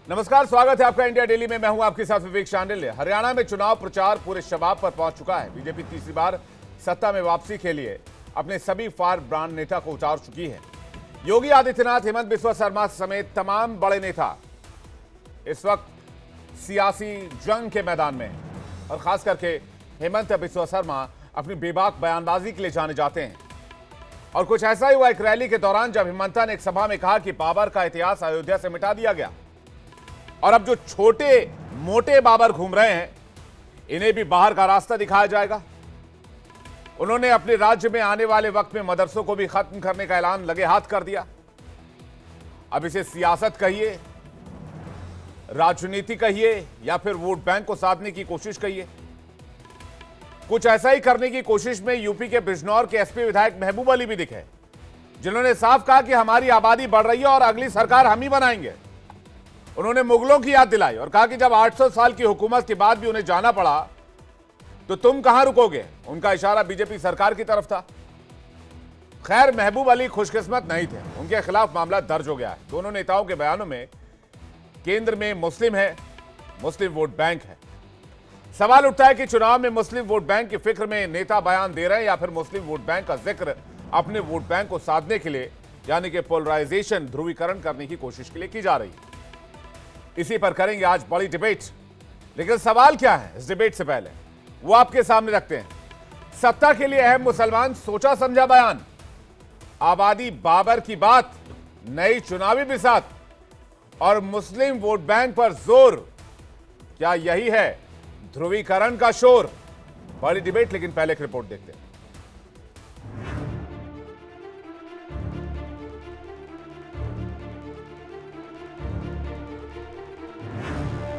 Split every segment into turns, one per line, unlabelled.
नमस्कार, स्वागत है आपका इंडिया डेली में। मैं हूं आपके साथ विवेक शांडिल्य। हरियाणा में चुनाव प्रचार पूरे शबाब पर पहुंच चुका है। बीजेपी तीसरी बार सत्ता में वापसी के लिए अपने सभी फायर ब्रांड नेता को उतार चुकी है। योगी आदित्यनाथ, हेमंत बिस्वा शर्मा समेत तमाम बड़े नेता इस वक्त सियासी जंग के मैदान में हैं और खास करके हेमंत बिस्वा शर्मा अपनी बेबाक बयानबाजी के लिए जाने जाते हैं। और कुछ ऐसा ही हुआ एक रैली के दौरान जब हेमंता ने एक सभा में कहा कि बाबर का इतिहास अयोध्या से मिटा दिया गया और अब जो छोटे मोटे बाबर घूम रहे हैं इन्हें भी बाहर का रास्ता दिखाया जाएगा। उन्होंने अपने राज्य में आने वाले वक्त में मदरसों को भी खत्म करने का ऐलान लगे हाथ कर दिया। अब इसे सियासत कहिए, राजनीति कहिए या फिर वोट बैंक को साधने की कोशिश कहिए, कुछ ऐसा ही करने की कोशिश में यूपी के बिजनौर के एसपी विधायक महबूब अली भी दिखे, जिन्होंने साफ कहा कि हमारी आबादी बढ़ रही है और अगली सरकार हम ही बनाएंगे। उन्होंने मुगलों की याद दिलाई और कहा कि जब 800 साल की हुकूमत के बाद भी उन्हें जाना पड़ा तो तुम कहां रुकोगे। उनका इशारा बीजेपी सरकार की तरफ था। खैर, महबूब अली खुशकिस्मत नहीं थे, उनके खिलाफ मामला दर्ज हो गया है। दोनों नेताओं के बयानों में केंद्र में मुस्लिम है, मुस्लिम वोट बैंक है। सवाल उठता है कि चुनाव में मुस्लिम वोट बैंक की फिक्र में नेता बयान दे रहे हैं या फिर मुस्लिम वोट बैंक का जिक्र अपने वोट बैंक को साधने के लिए, यानी कि पोलराइजेशन, ध्रुवीकरण करने की कोशिश के लिए की जा रही है। इसी पर करेंगे आज बड़ी डिबेट। लेकिन सवाल क्या है इस डिबेट से पहले वो आपके सामने रखते हैं। सत्ता के लिए अहम मुसलमान सोचा समझा बयान, आबादी बाबर की बात, नई चुनावी बिसात और मुस्लिम वोट बैंक पर जोर, क्या यही है ध्रुवीकरण का शोर? बड़ी डिबेट, लेकिन पहले एक रिपोर्ट देखते हैं।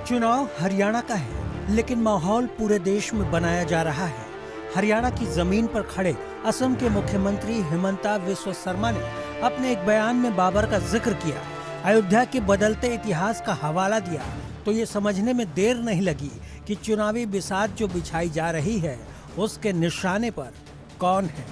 चुनाव हरियाणा का है, लेकिन माहौल पूरे देश में बनाया जा रहा है। हरियाणा की जमीन पर खड़े असम के मुख्यमंत्री हिमंता बिस्वा शर्मा ने अपने एक बयान में बाबर का जिक्र किया, अयोध्या के बदलते इतिहास का हवाला दिया, तो ये समझने में देर नहीं लगी कि चुनावी बिसात जो बिछाई जा रही है उसके निशाने पर कौन है।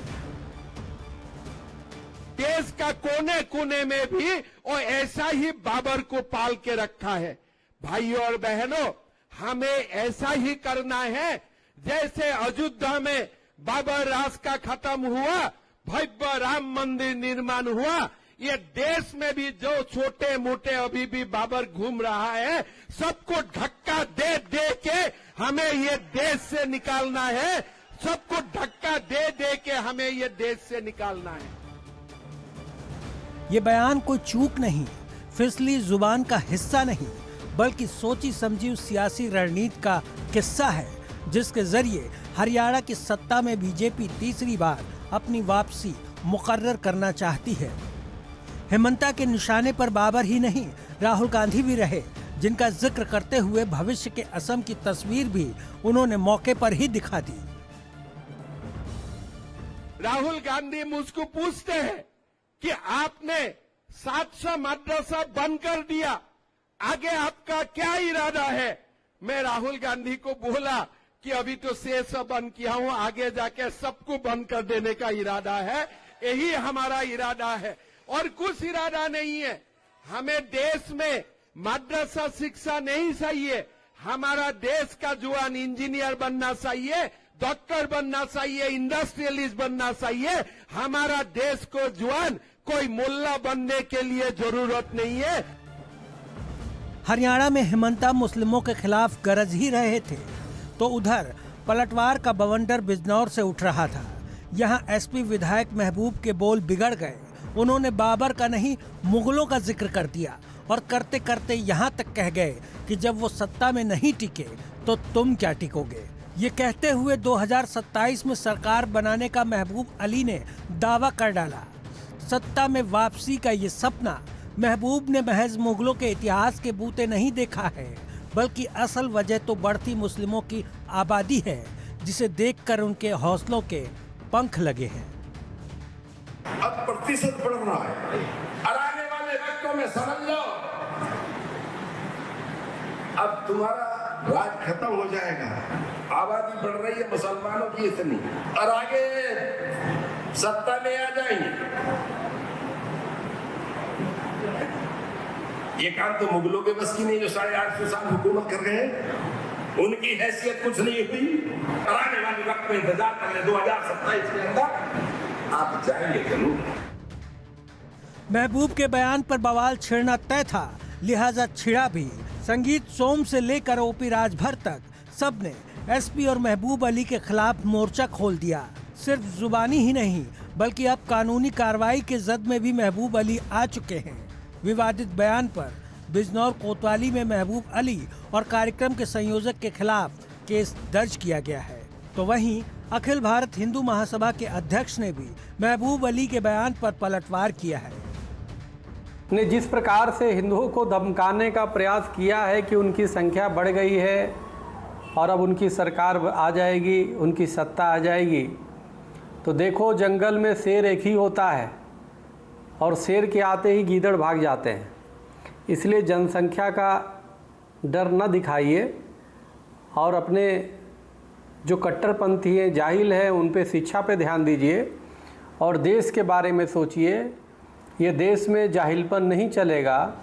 देश का कोने कोने में भी और ऐसा ही बाबर को पाल के रखा है। भाइयों और बहनों, हमें ऐसा ही करना है जैसे अयोध्या में बाबर राज का खत्म हुआ, भव्य राम मंदिर निर्माण हुआ। ये देश में भी जो छोटे मोटे अभी भी बाबर घूम रहा है, सबको धक्का दे दे के हमें ये देश से निकालना है। सबको धक्का दे दे के हमें ये देश से निकालना है।
ये बयान कोई चूक नहीं, फिसली जुबान का हिस्सा नहीं, बल्कि सोची समझी सियासी रणनीति का किस्सा है, जिसके जरिए हरियाणा की सत्ता में बीजेपी तीसरी बार अपनी वापसी मुकर्रर करना चाहती है। हेमंता के निशाने पर बाबर ही नहीं, राहुल गांधी भी रहे, जिनका जिक्र करते हुए भविष्य के असम की तस्वीर भी उन्होंने मौके पर ही दिखा दी।
राहुल गांधी मुझको पूछते हैं कि आपने 700 मदरसा बंद कर दिया, आगे आपका क्या इरादा है? मैं राहुल गांधी को बोला कि अभी तो 600 बंद किया हूं, आगे जाके सबको बंद कर देने का इरादा है। यही हमारा इरादा है और कुछ इरादा नहीं है। हमें देश में मदरसा शिक्षा नहीं चाहिए। हमारा देश का जवान इंजीनियर बनना चाहिए, डॉक्टर बनना चाहिए, इंडस्ट्रियलिस्ट बनना चाहिए। हमारा देश को जवान कोई मुल्ला बनने के लिए जरूरत नहीं है।
हरियाणा में हेमंता मुस्लिमों के खिलाफ गरज ही रहे थे, तो उधर पलटवार का बवंडर बिजनौर से उठ रहा था। यहाँ एसपी विधायक महबूब के बोल बिगड़ गए। उन्होंने बाबर का नहीं, मुगलों का जिक्र कर दिया और करते करते यहाँ तक कह गए कि जब वो सत्ता में नहीं टिके तो तुम क्या टिकोगे। ये कहते हुए 2027 में सरकार बनाने का महबूब अली ने दावा कर डाला। सत्ता में वापसी का ये सपना महबूब ने महज मुगलों के इतिहास के बूते नहीं देखा है, बल्कि असल वजह तो बढ़ती मुस्लिमों की आबादी है, जिसे देखकर उनके हौसलों के पंख लगे हैं।
अब प्रतिशत बढ़ रहा है और आने वाले वक्तों में समझ लो अब तुम्हारा राज खत्म हो जाएगा। आबादी बढ़ रही है मुसलमानों की इतनी, और आगे सत्ता में आ जाएंगे। ये काम तो मुगलों के बस की नहीं जो 850 साल हुकूमत कर गए हैं। उनकी हैसियत कुछ नहीं हुई। आने वाले वक्त में इंतजार कर ले, 2027 के अंदर आप जाएंगे जरूर।
महबूब के बयान पर बवाल छेड़ना तय था, लिहाजा छिड़ा भी। संगीत सोम से लेकर ओपी राजभर तक सबने एसपी और महबूब अली के खिलाफ मोर्चा खोल दिया। सिर्फ जुबानी ही नहीं बल्कि अब कानूनी कार्रवाई के जद में भी महबूब अली आ चुके हैं। विवादित बयान पर बिजनौर कोतवाली में महबूब अली और कार्यक्रम के संयोजक के खिलाफ केस दर्ज किया गया है। तो वहीं अखिल भारत हिंदू महासभा के अध्यक्ष ने भी महबूब अली के बयान पर पलटवार किया है।
ने जिस प्रकार से हिंदुओं को धमकाने का प्रयास किया है कि उनकी संख्या बढ़ गई है और अब उनकी सरकार आ जाएगी, उनकी सत्ता आ जाएगी, तो देखो जंगल में शेर एक ही होता है और शेर के आते ही गीदड़ भाग जाते हैं। इसलिए जनसंख्या का डर न दिखाइए और अपने जो कट्टरपंथी हैं, जाहिल हैं, उन पे शिक्षा पे ध्यान दीजिए और देश के बारे में सोचिए। ये देश में जाहिलपन नहीं चलेगा।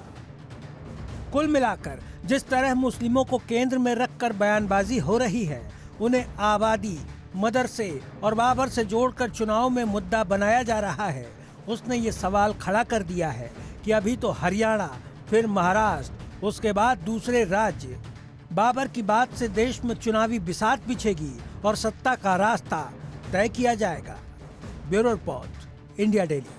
कुल मिलाकर जिस तरह मुस्लिमों को केंद्र में रखकर बयानबाजी हो रही है, उन्हें आबादी, मदरसे और बाबर से जोड़कर चुनाव में मुद्दा बनाया जा रहा है, उसने ये सवाल खड़ा कर दिया है कि अभी तो हरियाणा, फिर महाराष्ट्र, उसके बाद दूसरे राज्य। बाबर की बात से देश में चुनावी बिसात बिछेगी और सत्ता का रास्ता तय किया जाएगा। Bureau report, India daily.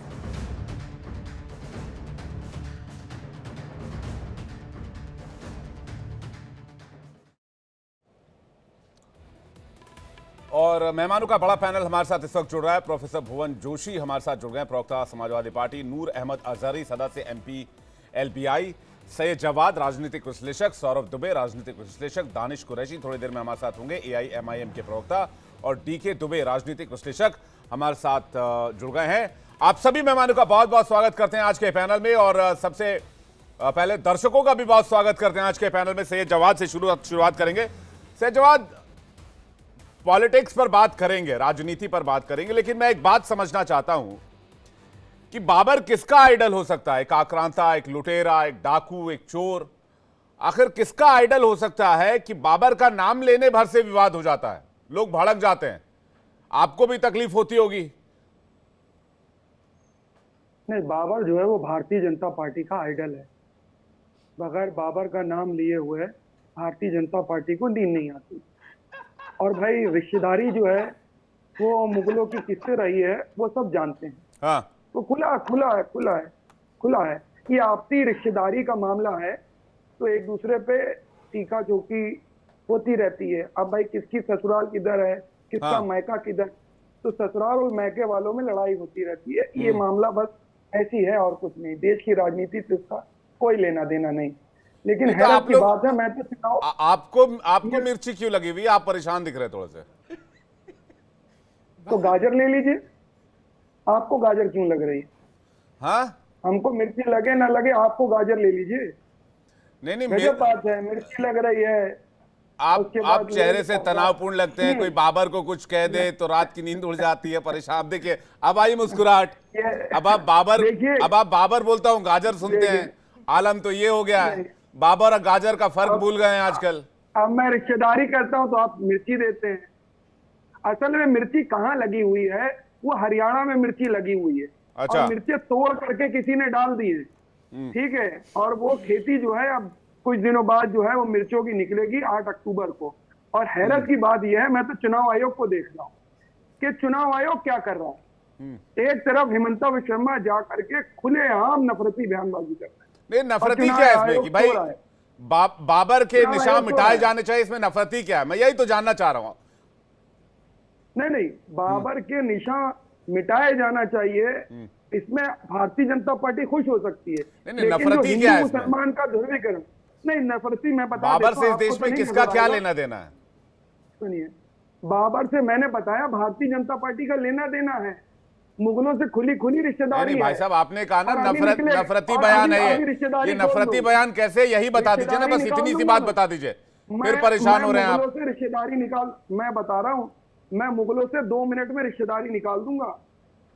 और मेहमानों का बड़ा पैनल हमारे साथ इस वक्त जुड़ रहा है। प्रोफेसर भुवन जोशी हमारे साथ जुड़ गए हैं, प्रवक्ता समाजवादी पार्टी, नूर अहमद अजहरी सदस्य एमपी एलपीआई, सैयद जवाद राजनीतिक विश्लेषक, सौरभ दुबे राजनीतिक विश्लेषक, दानिश कुरैशी थोड़ी देर में हमारे साथ होंगे, एआईएमआईएम के प्रवक्ता, और डीके दुबे राजनीतिक विश्लेषक हमारे साथ जुड़ गए हैं। आप सभी मेहमानों का बहुत बहुत स्वागत करते हैं आज के पैनल में। और सबसे पहले दर्शकों का भी बहुत स्वागत करते हैं आज के पैनल में। सैयद जवाद से शुरुआत करेंगे। सैयद जवाद, पॉलिटिक्स पर बात करेंगे, राजनीति पर बात करेंगे, लेकिन मैं एक बात समझना चाहता हूं कि बाबर किसका आइडल हो सकता है? एक आक्रांता, एक लुटेरा, एक डाकू, एक चोर, आखिर किसका आइडल हो सकता है कि बाबर का नाम लेने भर से विवाद हो जाता है, लोग भड़क जाते हैं? आपको भी तकलीफ होती होगी।
नहीं, बाबर जो है वो भारतीय जनता पार्टी का आइडल है। बगैर बाबर का नाम लिए हुए भारतीय जनता पार्टी को नींद नहीं आती। और भाई रिश्तेदारी जो है वो मुगलों की किससे रही है वो सब जानते हैं।
हाँ।
तो खुला है ये आपसी रिश्तेदारी का मामला है, तो एक दूसरे पे टीका चौकी होती रहती है। अब भाई किसकी ससुराल किधर है, किसका
हाँ।
मायका किधर, तो ससुराल और मायके वालों में लड़ाई होती रहती है। ये मामला बस ऐसी है और कुछ नहीं। देश की राजनीति से इसका कोई लेना देना नहीं। लेकिन
तो
हैरत की बात है, मैं तो चुनाव
आपको मिर्ची क्यों लगी हुई है? आप परेशान दिख रहे थोड़े से।
तो गाजर ले लीजिए, आपको गाजर क्यों लग रही है?
हाँ,
हमको मिर्ची लगे ना लगे, आपको गाजर ले लीजिए।
नहीं
गजब बात है, मिर्ची लग रही है।
आप चेहरे से तनावपूर्ण लगते हैं। कोई बाबर को कुछ कह दे तो रात की नींद उड़ जाती है, परेशान। देखिए अब आई मुस्कुराहट। अब आप बाबर बोलता हूँ गाजर सुनते हैं। आलम तो ये हो गया है, बाबर और गाजर का फर्क भूल गए हैं आजकल।
अब मैं रिश्तेदारी करता हूं तो आप मिर्ची देते हैं। असल में मिर्ची कहाँ लगी हुई है, वो हरियाणा में मिर्ची लगी हुई है।
अच्छा।
और मिर्ची तोड़ करके किसी ने डाल दी है, ठीक है। और वो खेती जो है अब कुछ दिनों बाद जो है वो मिर्चों की निकलेगी 8 अक्टूबर को। और हैरत की बात यह है, मैं तो चुनाव आयोग को देख रहा हूँ कि चुनाव आयोग क्या कर रहा है। एक तरफ हिमंता विश्व शर्मा जा करके खुलेआम नफरती बयानबाजी कर रहे हैं।
नहीं, नफरती क्या है इसमें कि भाई बाबर के निशान मिटाए जाने चाहिए, इसमें नफरती क्या है? मैं यही तो जानना चाह रहा हूँ।
नहीं, बाबर के निशान मिटाए जाना चाहिए, इसमें भारतीय जनता पार्टी खुश हो सकती है।
नहीं, नफरती क्या है?
मुसलमान का ध्रुवीकरण नहीं, नफरती मैं बता
बाबर से इस देश में किसका क्या लेना देना है?
सुनिए, बाबर से मैंने बताया भारतीय जनता पार्टी का लेना देना है। मुगलों से खुली रिश्तेदारी
नहीं भाई साहब, आपने कहा ना नफरती बयान है ये नफरती बयान कैसे? यही बता दीजिए ना, बस इतनी सी बात बता दीजिए, फिर परेशान हो रहे हैं आप।
मुगलों से रिश्तेदारी निकाल, मैं बता रहा हूँ, मैं मुगलों से 2 मिनट में रिश्तेदारी निकाल दूंगा।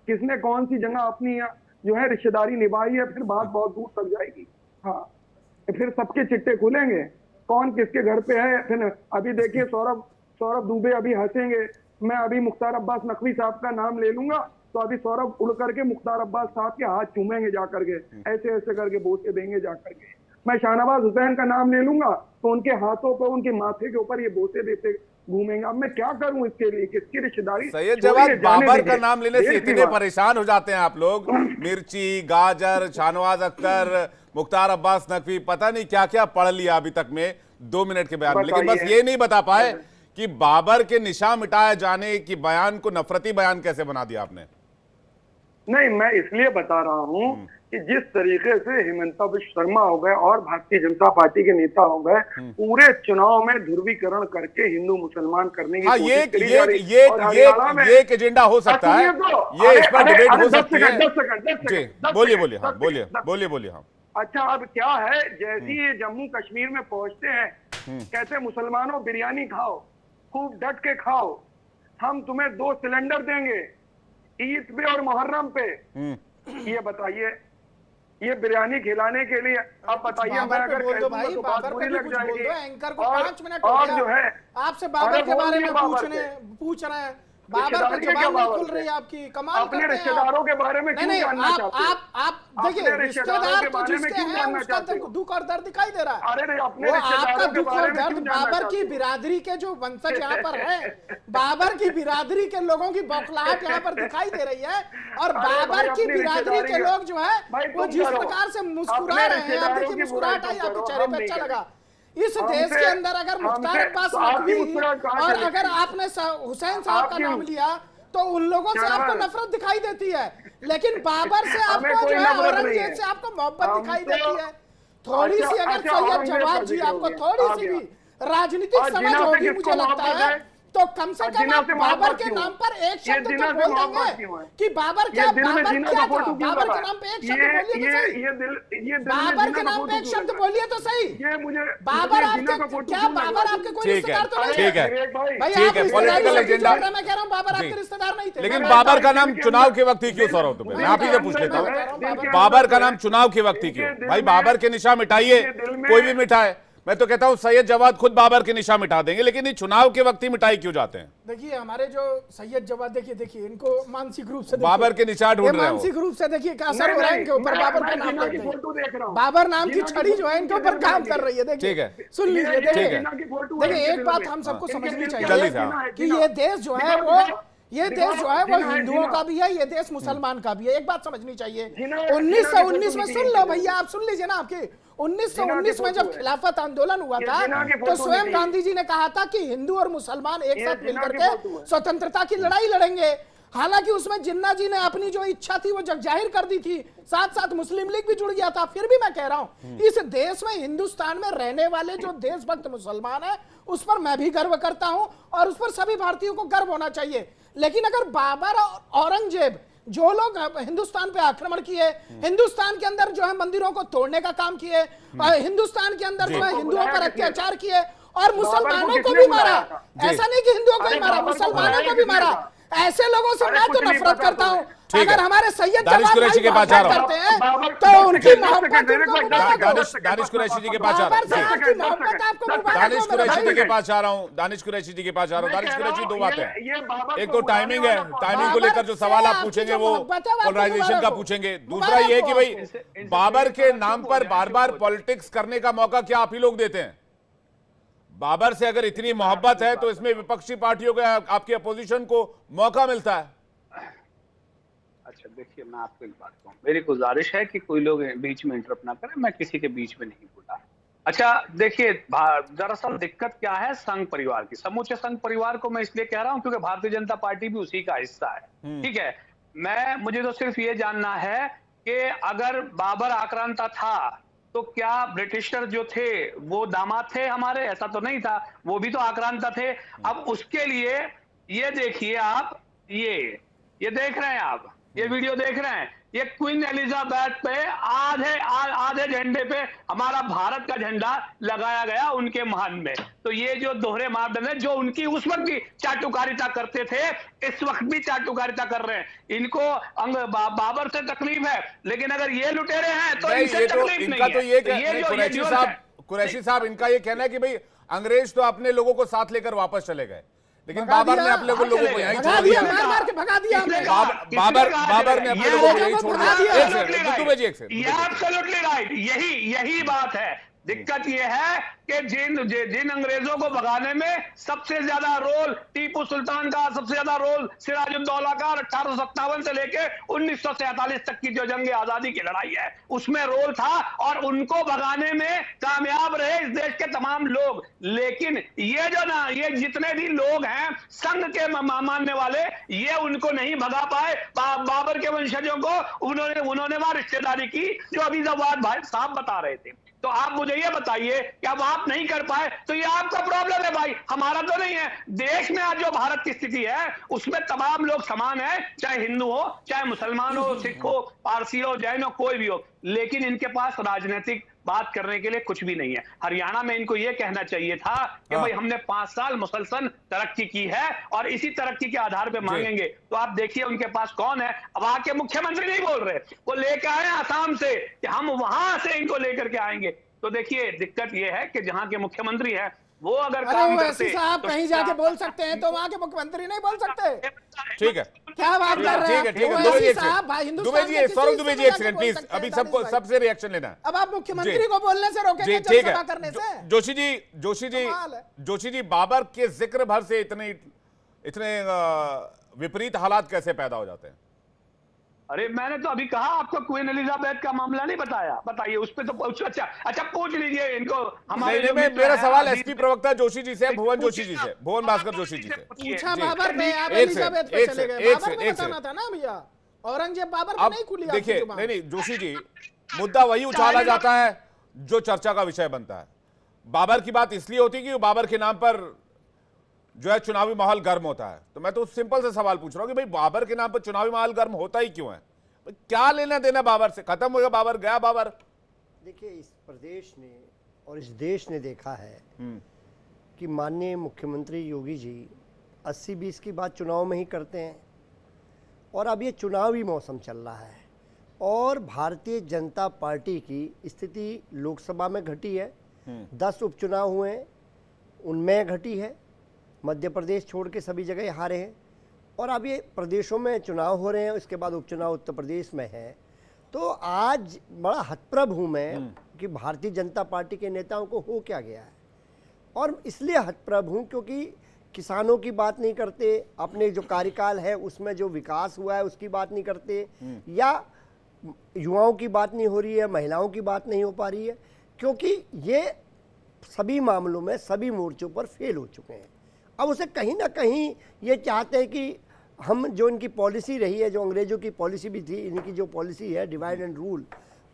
किसने कौन सी जगह अपनी जो है रिश्तेदारी निभाई है, फिर बात बहुत दूर तक जाएगी। हाँ, फिर सबके चिट्टे खुलेंगे, कौन किसके घर पे है। फिर अभी देखिए सौरभ दुबे अभी हंसेंगे, मैं अभी मुख्तार अब्बास नकवी साहब का नाम ले लूंगा तो अभी सौरभ उड़ करके मुख्तार अब्बास साहब के हाथ चूमेंगे जाकर के, ऐसे ऐसे करके बोसे देंगे जाकर के। मैं शाहनवाज हुसैन का नाम ले लूंगा तो उनके हाथों पर, उनके माथे के ऊपर ये बोसे देते घूमेंगे। अब मैं क्या करूं इसके लिए, किसकी रिश्तेदारी।
सैयद जवाद, बाबर का नाम लेने से इतने परेशान हो जाते हैं आप लोग, मिर्ची, गाजर, शाहनवाज अख्तर, मुख्तार अब्बास नकवी, पता नहीं क्या क्या पढ़ लिया अभी तक में 2 मिनट के बयान में, लेकिन बस ये नहीं बता पाए कि बाबर के निशान मिटाए जाने की बयान को नफरती बयान कैसे बना दिया आपने।
नहीं, मैं इसलिए बता रहा हूँ कि जिस तरीके से हेमंता बिश्व शर्मा हो गए और भारतीय जनता पार्टी के नेता हो गए, पूरे चुनाव में ध्रुवीकरण करके हिंदू मुसलमान करने की कोशिश करी जा रही।
ये एक एजेंडा हो सकता है, ये इस पर डिबेट हो सकती है। जी बोलिए। हाँ,
अच्छा, अब क्या है, जैसे ही ये जम्मू कश्मीर में पहुंचते हैं, कहते मुसलमानों बिरयानी खाओ, खूब डट के खाओ, हम तुम्हें 2 सिलेंडर देंगे ईद पे और मुहर्रम पे। ये बताइए, ये बिरयानी खिलाने के लिए आप बताइए, मैं अगर
तो भाई बाबर पे लग जाएगी। एंकर को 5 मिनट हो
और
गया
जो है
आपसे बाबर के बारे में पूछ रहे हैं, बाबर पे जबान नहीं खुल रही है आपकी। कमाल
अपने रिश्तेदारों के बारे में क्यों जानना चाहते हैं?
आप देखिए, रिश्तेदार तो जिसके हैं उसका दुख और दर्द दिखाई दे रहा है।
अरे अपने
आपका दुख और दर्द बाबर की बिरादरी के जो वंशज यहाँ पर है, बाबर की बिरादरी के लोगों की बौखलाहट यहाँ पर दिखाई दे रही है। और बाबर की बिरादरी के लोग जो है वो जिस प्रकार से मुस्कुरा रहे हैं, आप देखिए मुस्कुराहट आई आपके चेहरे पे, अच्छा लगा। इस देश के अंदर अगर मुख्तार अब्बास नकवी और अगर आपने हुसैन साहब का नाम लिया तो उन लोगों से आपको नफरत दिखाई देती है, लेकिन बाबर से आपको जो है, औरंगजेब से आपको मोहब्बत दिखाई देती है। थोड़ी सी अगर सैयद जवाद जी आपको थोड़ी सी भी राजनीतिक समझ होगी, मुझे लगता है, तो कम से कम आप बाबर के नाम पर एक शब्द तो बोल देंगे कि बाबर क्या था, बाबर के नाम पे एक शब्द बोलिए तो सही, बाबर के नाम पे एक शब्द बोलिए तो सही। बाबर आपके क्या, बाबर आपके कोई रिश्तेदार तो नहीं है?
ठीक है,
भाई
ठीक है, पॉलिटिकल एजेंडा।
मैं कह रहा हूँ बाबर आपके रिश्तेदार नहीं थे,
लेकिन बाबर का नाम चुनाव के वक्त ही क्यों सौरभ दुबे? मैं आप ही से पूछ लेता हूँ, बाबर का नाम चुनाव के वक्त ही क्यों? भाई बाबर के निशान मिटाइए, कोई भी मिटाए, मैं तो कहता हूं सैयद जवाद खुद बाबर के निशान मिटा देंगे, लेकिन ये चुनाव के वक्त ही मिटाई क्यों जाते हैं?
देखिए हमारे जो सैयद जवाद, देखिए इनको मानसिक रूप से
बाबर के निशान ढूंढ रहे हो,
मानसिक रूप से देखिए क्या असर हो रहा है इनके ऊपर। बाबर का नाम देख रहे हैं, बाबर नाम की छड़ी जो है इनके ऊपर काम कर रही है। देखिए सुन लीजिए, देखिए एक बात हम सबको समझनी चाहिए कि ये देश जो है वो हिंदुओं का भी है, ये देश मुसलमान का भी है। एक बात समझनी चाहिए, 1919 में, सुन लो भैया, आप सुन लीजिए ना, आपकी 1919 में जब खिलाफत आंदोलन हुआ था तो स्वयं गांधी जी ने कहा था कि हिंदू और मुसलमान एक साथ मिलकर के स्वतंत्रता की लड़ाई लड़ेंगे। हालांकि उसमें जिन्ना जी ने अपनी जो इच्छा थी वो जग जाहिर कर दी थी, साथ साथ मुस्लिम लीग भी जुड़ गया था। फिर भी मैं कह रहा हूं, इस देश में, हिंदुस्तान में रहने वाले जो देशभक्त मुसलमान है उस पर मैं भी गर्व करता हूं और उस पर सभी भारतीयों को गर्व होना चाहिए। लेकिन अगर बाबर और औरंगजेब जो लोग हिंदुस्तान पे आक्रमण किए, हिंदुस्तान के अंदर जो है मंदिरों को तोड़ने का काम किए, हिंदुस्तान के अंदर जो है हिंदुओं पर अत्याचार किए और मुसलमानों को भी मारा, ऐसा नहीं कि हिंदुओं को ही मारा, मुसलमानों को भी मारा, ऐसे लोगों से मैं तो नफरत करता हूं। अगर हमारे सैयद
दानिश कुरैशी के पास जा रहा
करते हैं तो उनकी मोहब्बत
दानिश कुरैशी जी के पास जा रहा हूँ, दानिश कुरैशी जी के पास जा रहा हूँ, दानिश कुरैशी जी के पास जा रहा हूँ। दानिश कुरैशी, दो बातें हैं, एक तो टाइमिंग है, टाइमिंग को लेकर जो सवाल आप पूछेंगे वो पोलराइजेशन का पूछेंगे। दूसरा ये कि भाई बाबर के नाम पर बार बार पॉलिटिक्स करने का मौका क्या आप ही लोग देते हैं? बाबर से अगर इतनी मोहब्बत है तो इसमें विपक्षी पार्टियों को, आपकी अपोजिशन को मौका मिलता है।
अच्छा देखिए, मैं आपको एक बात कहूँ, मेरी गुजारिश है कि कोई लोग बीच में इंटरप्ट ना करें, मैं किसी के बीच में नहीं बोला। अच्छा देखिए, दरअसल दिक्कत क्या है, संघ परिवार की, समूचे संघ परिवार को मैं इसलिए कह रहा हूं क्योंकि भारतीय जनता पार्टी भी उसी का हिस्सा है। ठीक है, मुझे तो सिर्फ ये जानना है कि अगर बाबर आक्रांता था तो क्या ब्रिटिशर जो थे वो दामाद थे हमारे? ऐसा तो नहीं था, वो भी तो आक्रांता थे। अब उसके लिए ये देखिए आप, ये देख रहे हैं आप, ये वीडियो देख रहे हैं, ये क्वीन एलिजाबेथ पे आधे झंडे पे हमारा भारत का झंडा लगाया गया उनके महल में। तो ये जो दोहरे मापदंड है, जो उनकी उस वक्त भी चाटुकारिता करते थे, इस वक्त भी चाटुकारिता कर रहे हैं। इनको बाबर से तकलीफ है, लेकिन अगर ये लुटेरे हैं तो इनसे तकलीफ नहीं है।
कुरैशी साहब, इनका ये कहना है कि भाई अंग्रेज तो अपने लोगों को साथ लेकर वापस चले गए, लेकिन बाबर ने अपने लोगों को यहीं छोड़ दिया।
मार के भगा दिया हमने।
बाबर ने अपने लोगों को यहीं छोड़ दिया। एक सेकंड,
एब्सोल्युटली राइट, यही बात है। दिक्कत यह है कि जिन अंग्रेजों को भगाने में सबसे ज्यादा रोल टीपू सुल्तान का, सबसे ज्यादा रोल सिराजुद्दौला का, 1857 से लेकर 1947 तक की जो जंग आजादी की लड़ाई है उसमें रोल था, और उनको भगाने में कामयाब रहे इस देश के तमाम लोग। लेकिन ये जितने भी लोग हैं संघ के मानने वाले, ये उनको नहीं भगा पाए। बाबर के वंशजों को उन्होंने वहां रिश्तेदारी की, जो अभी जवाद भाई साहब बता रहे थे। तो आप मुझे ये बताइए कि अब आप नहीं कर पाए तो ये आपका प्रॉब्लम है भाई, हमारा तो नहीं है। देश में आज जो भारत की स्थिति है उसमें तमाम लोग समान है, चाहे हिंदू हो, चाहे मुसलमान हो, सिख हो, पारसी हो, जैन हो, कोई भी हो, लेकिन इनके पास राजनीतिक बात करने के लिए कुछ भी नहीं है। हरियाणा में इनको यह कहना चाहिए था कि भाई हमने 5 साल मुसलसल तरक्की की है और इसी तरक्की के आधार पे मांगेंगे। तो आप देखिए उनके पास कौन है। अब आके मुख्यमंत्री नहीं बोल रहे, वो लेकर आए आसाम से कि हम वहां से इनको लेकर के आएंगे। तो देखिए दिक्कत यह है कि जहां के मुख्यमंत्री है वो अगर काम करते
साहब कहीं जाके बोल सकते हैं तो वहां के मुख्यमंत्री नहीं बोल सकते।
ठीक है,
क्या बात कर रहे हैं?
ठीक है, सौरभ दुबे जी एक सेकंड प्लीज, अभी सबको सबसे रिएक्शन लेना है।
अब आप मुख्यमंत्री को बोलने से रोकेंगे जनसभा करने से?
जोशी जी, बाबर के जिक्र भर से इतने विपरीत हालात कैसे पैदा हो जाते हैं?
अरे मैंने तो अभी कहा आपको, क्वीन एलिजाबेथ का मामला नहीं बताया, बताइए उस पे तो अच्छा पूछ लीजिए इनको। हमारे
मेरा सवाल एसपी प्रवक्ता जोशी जी से, भुवन जोशी जी से, भुवन भास्कर जोशी जी से
पूछा। बाबर पे आप एलिजाबेथ पे चले गए। बाबर पे बताना था ना भैया, औरंगजेब बाबर पे नहीं खुली।
देखिए नहीं जोशी जी, मुद्दा वही उछाला जाता है जो चर्चा का विषय बनता है। बाबर की बात इसलिए होती है कि बाबर के नाम पर जो है चुनावी माहौल गर्म होता है। तो मैं तो सिंपल से सवाल पूछ रहा हूं कि भाई बाबर के नाम पर चुनावी माहौल गर्म होता ही क्यों है? क्या लेना देना बाबर से? खत्म हो गया बाबर, गया बाबर।
देखिए इस प्रदेश ने और इस देश ने देखा है कि माननीय मुख्यमंत्री योगी जी 80-20 की बात चुनाव में ही करते हैं, और अब ये चुनावी मौसम चल रहा है और भारतीय जनता पार्टी की स्थिति लोकसभा में घटी है, 10 उपचुनाव हुए हैं उनमें घटी है, मध्य प्रदेश छोड़ के सभी जगह हारे हैं, और अब ये प्रदेशों में चुनाव हो रहे हैं, उसके बाद उपचुनाव उत्तर प्रदेश में है। तो आज बड़ा हतप्रभ हूँ मैं कि भारतीय जनता पार्टी के नेताओं को हो क्या गया है, और इसलिए हतप्रभ हूँ क्योंकि किसानों की बात नहीं करते, अपने जो कार्यकाल है उसमें जो विकास हुआ है उसकी बात नहीं करते, या युवाओं की बात नहीं हो रही है, महिलाओं की बात नहीं हो पा रही है, क्योंकि ये सभी मामलों में सभी मोर्चों पर फेल हो चुके हैं। अब उसे कहीं ना कहीं ये चाहते हैं कि हम जो इनकी पॉलिसी रही है, जो अंग्रेजों की पॉलिसी भी थी, इनकी जो पॉलिसी है डिवाइड एंड रूल,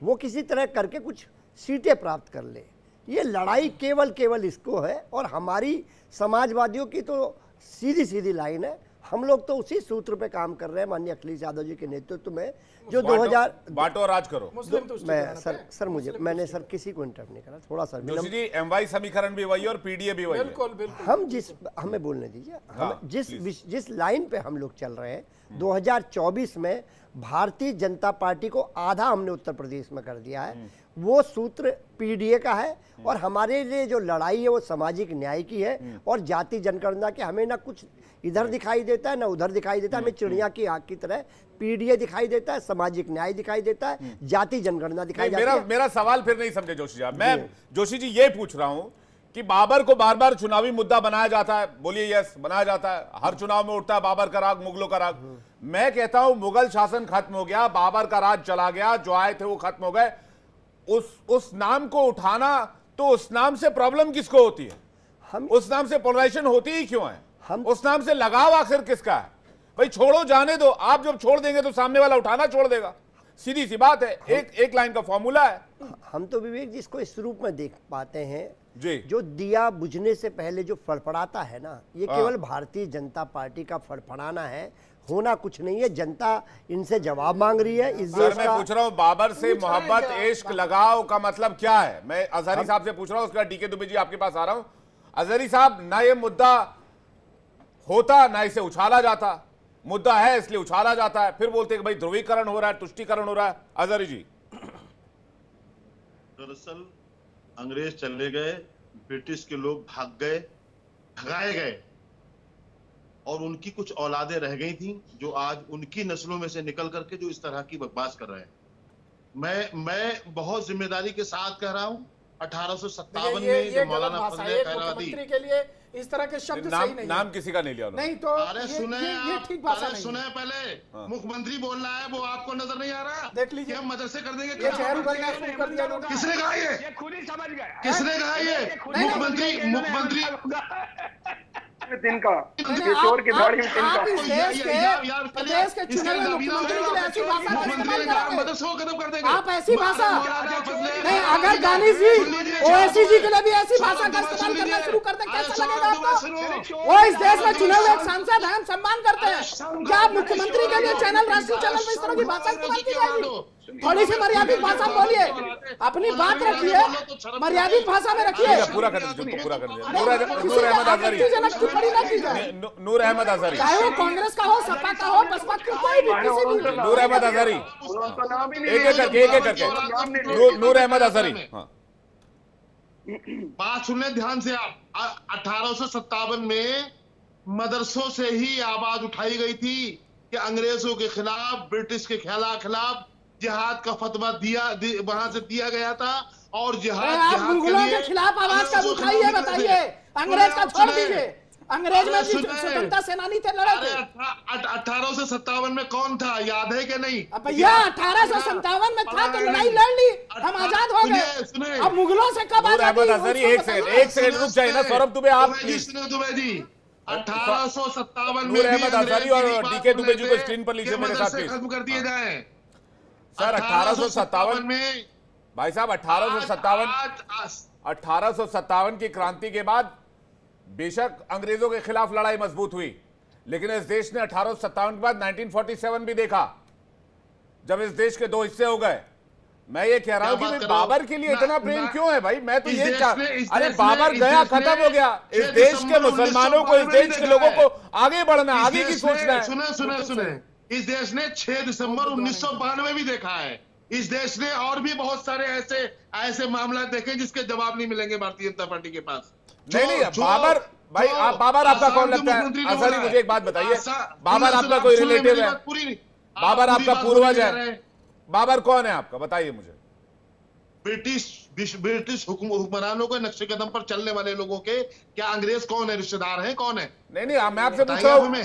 वो किसी तरह करके कुछ सीटें प्राप्त कर ले। ये लड़ाई केवल इसको है, और हमारी समाजवादियों की तो सीधी सीधी लाइन है। हम लोग तो उसी सूत्र पे काम कर रहे हैं माननीय अखिलेश यादव जी के नेतृत्व में, जो 2000
बांटो और राज करो।
मैं सर मैंने किसी को इंटरप्ट नहीं करा, थोड़ा सा
जोशी जी, एमवाई समीकरण भी वही और पीडीए भी वही है।
बिल्कुल
हम हमें बोलने दीजिए, हम जिस लाइन पे हम लोग चल रहे हैं, 2024 में भारतीय जनता पार्टी को आधा हमने उत्तर प्रदेश में कर दिया है, वो सूत्र पीडीए का है, और हमारे लिए जो लड़ाई है वो सामाजिक न्याय की है और जाति जनगणना की। हमें ना कुछ इधर दिखाई देता है ना उधर दिखाई देता है, हमें चिड़िया की आंख की तरह पीडीए दिखाई देता है, सामाजिक न्याय दिखाई देता है, जाति जनगणना दिखाई देती है।
मेरा सवाल फिर नहीं समझे जोशी जी, मैं जोशी जी ये पूछ रहा हूं कि बाबर को बार बार चुनावी मुद्दा बनाया जाता है, बोलिए यस बनाया जाता है, हर चुनाव में उठता है बाबर का राग, मुगलों का राग। मैं कहता हूं मुगल शासन खत्म हो गया, बाबर का राज चला गया, जो आए थे वो खत्म हो गए। उस नाम को उठाना, तो उस नाम से प्रॉब्लम किसको होती है? उस नाम से पोलराइजेशन होती ही क्यों है? उस नाम से लगाव आखिर किसका है? भाई छोड़ो, जाने दो। आप जब छोड़ देंगे तो सामने वाला उठाना छोड़ देगा, सीधी सी बात है। एक लाइन का फॉर्मूला है।
हम तो विवेक जी इसको इस रूप में देख पाते हैं
जी,
जो दिया बुझने से पहले जो फड़फड़ाता है ना, ये केवल भारतीय जनता पार्टी का फड़फड़ाना है। होना कुछ नहीं है। जनता इनसे जवाब मांग रही है। इस
सर
देश
मैं
का
पूछ रहा हूँ, बाबर से मोहब्बत, इश्क, लगाव का मतलब क्या है? मैं अजहरी साहब से पूछ रहा हूँ, उसके बाद डीके दुबे जी आपके पास आ रहा हूँ। अजहरी साहब, ना ये मुद्दा होता ना इसे उछाला जाता, मुद्दा है इसलिए उछाला जाता है, फिर बोलते हैं कि भाई ध्रुवीकरण हो रहा है, तुष्टीकरण हो रहा है। अजहरी जी,
दरअसल अंग्रेज चले गए, ब्रिटिश के लोग भाग गए, भगाए गए, और उनकी कुछ औलादें रह गई थी जो आज उनकी नस्लों में से निकल करके जो इस तरह की बकवास कर रहे हैं। मैं बहुत जिम्मेदारी के साथ कह रहा हूं, 1857 में जो मौलाना फजल खैराती
के लिए इस तरह के शब्द सही नहीं,
नाम किसी का नहीं लिया
नहीं तो
अरे सुने,
ये ठीक भाषा नहीं।
सुने पहले मुख्यमंत्री बोल रहा है, वो आपको नजर नहीं आ रहा?
देख लीजिए,
हम मदरसे कर देंगे।
ये जहर उगलना शुरू कर दिया लोगों ने।
किसने कहा ये
खुद ही समझ गए।
किसने कहा ये? मुख्यमंत्री
तिनका, किशोर की दाढ़ी में तिनका।
आप इस देश के चुने हुए मुख्यमंत्री के लिए ऐसी भाषा का इस्तेमाल करेंगे? आप ऐसी भाषा नहीं, अगर गांधी जी ओवैसी जी के लिए भी ऐसी भाषा का इस्तेमाल करना शुरू कर दें, कैसा लगेगा आपको? वो इस देश में चुने हुए एक सांसद हैं, हम सम्मान करते हैं। क्या आप मुख्यमंत्री के लिए चैनल, राष्ट्रीय चैनल में इस तरह की भाषा इस्तेमाल की जाएगी? थोड़ी सी मर्यादित भाषा बोलिए, अपनी बात रखिए, मर्यादित भाषा में रखिए।
पूरा कर दीजिए, पूरा कर दीजिए। नूर अहमद अजहरी, नूर अहमद अजहरी,
चाहे वो कांग्रेस का हो, सपा का हो, बसपा का, कोई भी, किसी भी।
नूर अहमद अजहरी, एक एक करके नूर अहमद अजहरी।
बात सुन ले ध्यान से आप। 1857 में मदरसों से ही आवाज उठाई गई थी कि अंग्रेजों के खिलाफ, ब्रिटिश के खिलाफ जिहाद का फतवा वहां से दिया गया था। और जिहाद
मुगलों के खिलाफ आवाज कब उठाई है बताइए? अंग्रेज का छोड़ दीजिए, अंग्रेज में स्वतंत्रता सेनानी थे, लड़े थे।
1857 में कौन था, याद है कि नहीं?
भैया 1857 में था तो लड़ाई लड़ ली, हम आजाद हो गए। अब मुगलों से कब आजादी?
एक सेकंड रुक जाइए ना सौरभ दुबे, आप
दुबे जी 1857
नूर अहमद अजहरी और डीके दुबे जी को स्क्रीन पर लीजिए मेरे साथ,
खत्म कर दिए जाए।
सर 1857 में, भाई साहब 1857 की क्रांति के बाद बेशक अंग्रेजों के खिलाफ लड़ाई मजबूत हुई, लेकिन इस देश ने 1857 के बाद 1947 भी देखा, जब इस देश के दो हिस्से हो गए। मैं ये कह रहा हूं कि बाबर के लिए इतना प्रेम क्यों है भाई? मैं तो ये अरे बाबर गया, खत्म हो गया। इस देश के मुसलमानों को, इस देश के लोगों को आगे बढ़ना, आगे की सोचना है।
सुने, इस देश ने 6 दिसंबर 1992 भी देखा है। इस देश ने और भी बहुत सारे ऐसे मामला देखे जिसके जवाब नहीं मिलेंगे भारतीय जनता पार्टी के पास।
नहीं, बाबर भाई, आप बाबर आपका कौन लगता है? अजहरी मुझे एक बात बताइए, बाबर आपका कोई रिलेटिव है? बाबर आपका पूर्वज है? बाबर कौन है आपका, बताइए मुझे।
ब्रिटिश हुक्मरानों के नक्शे कदम पर चलने वाले लोगों के क्या अंग्रेज कौन है, रिश्तेदार हैं, कौन है?
नहीं, मैं आपसे पूछ रहा हूं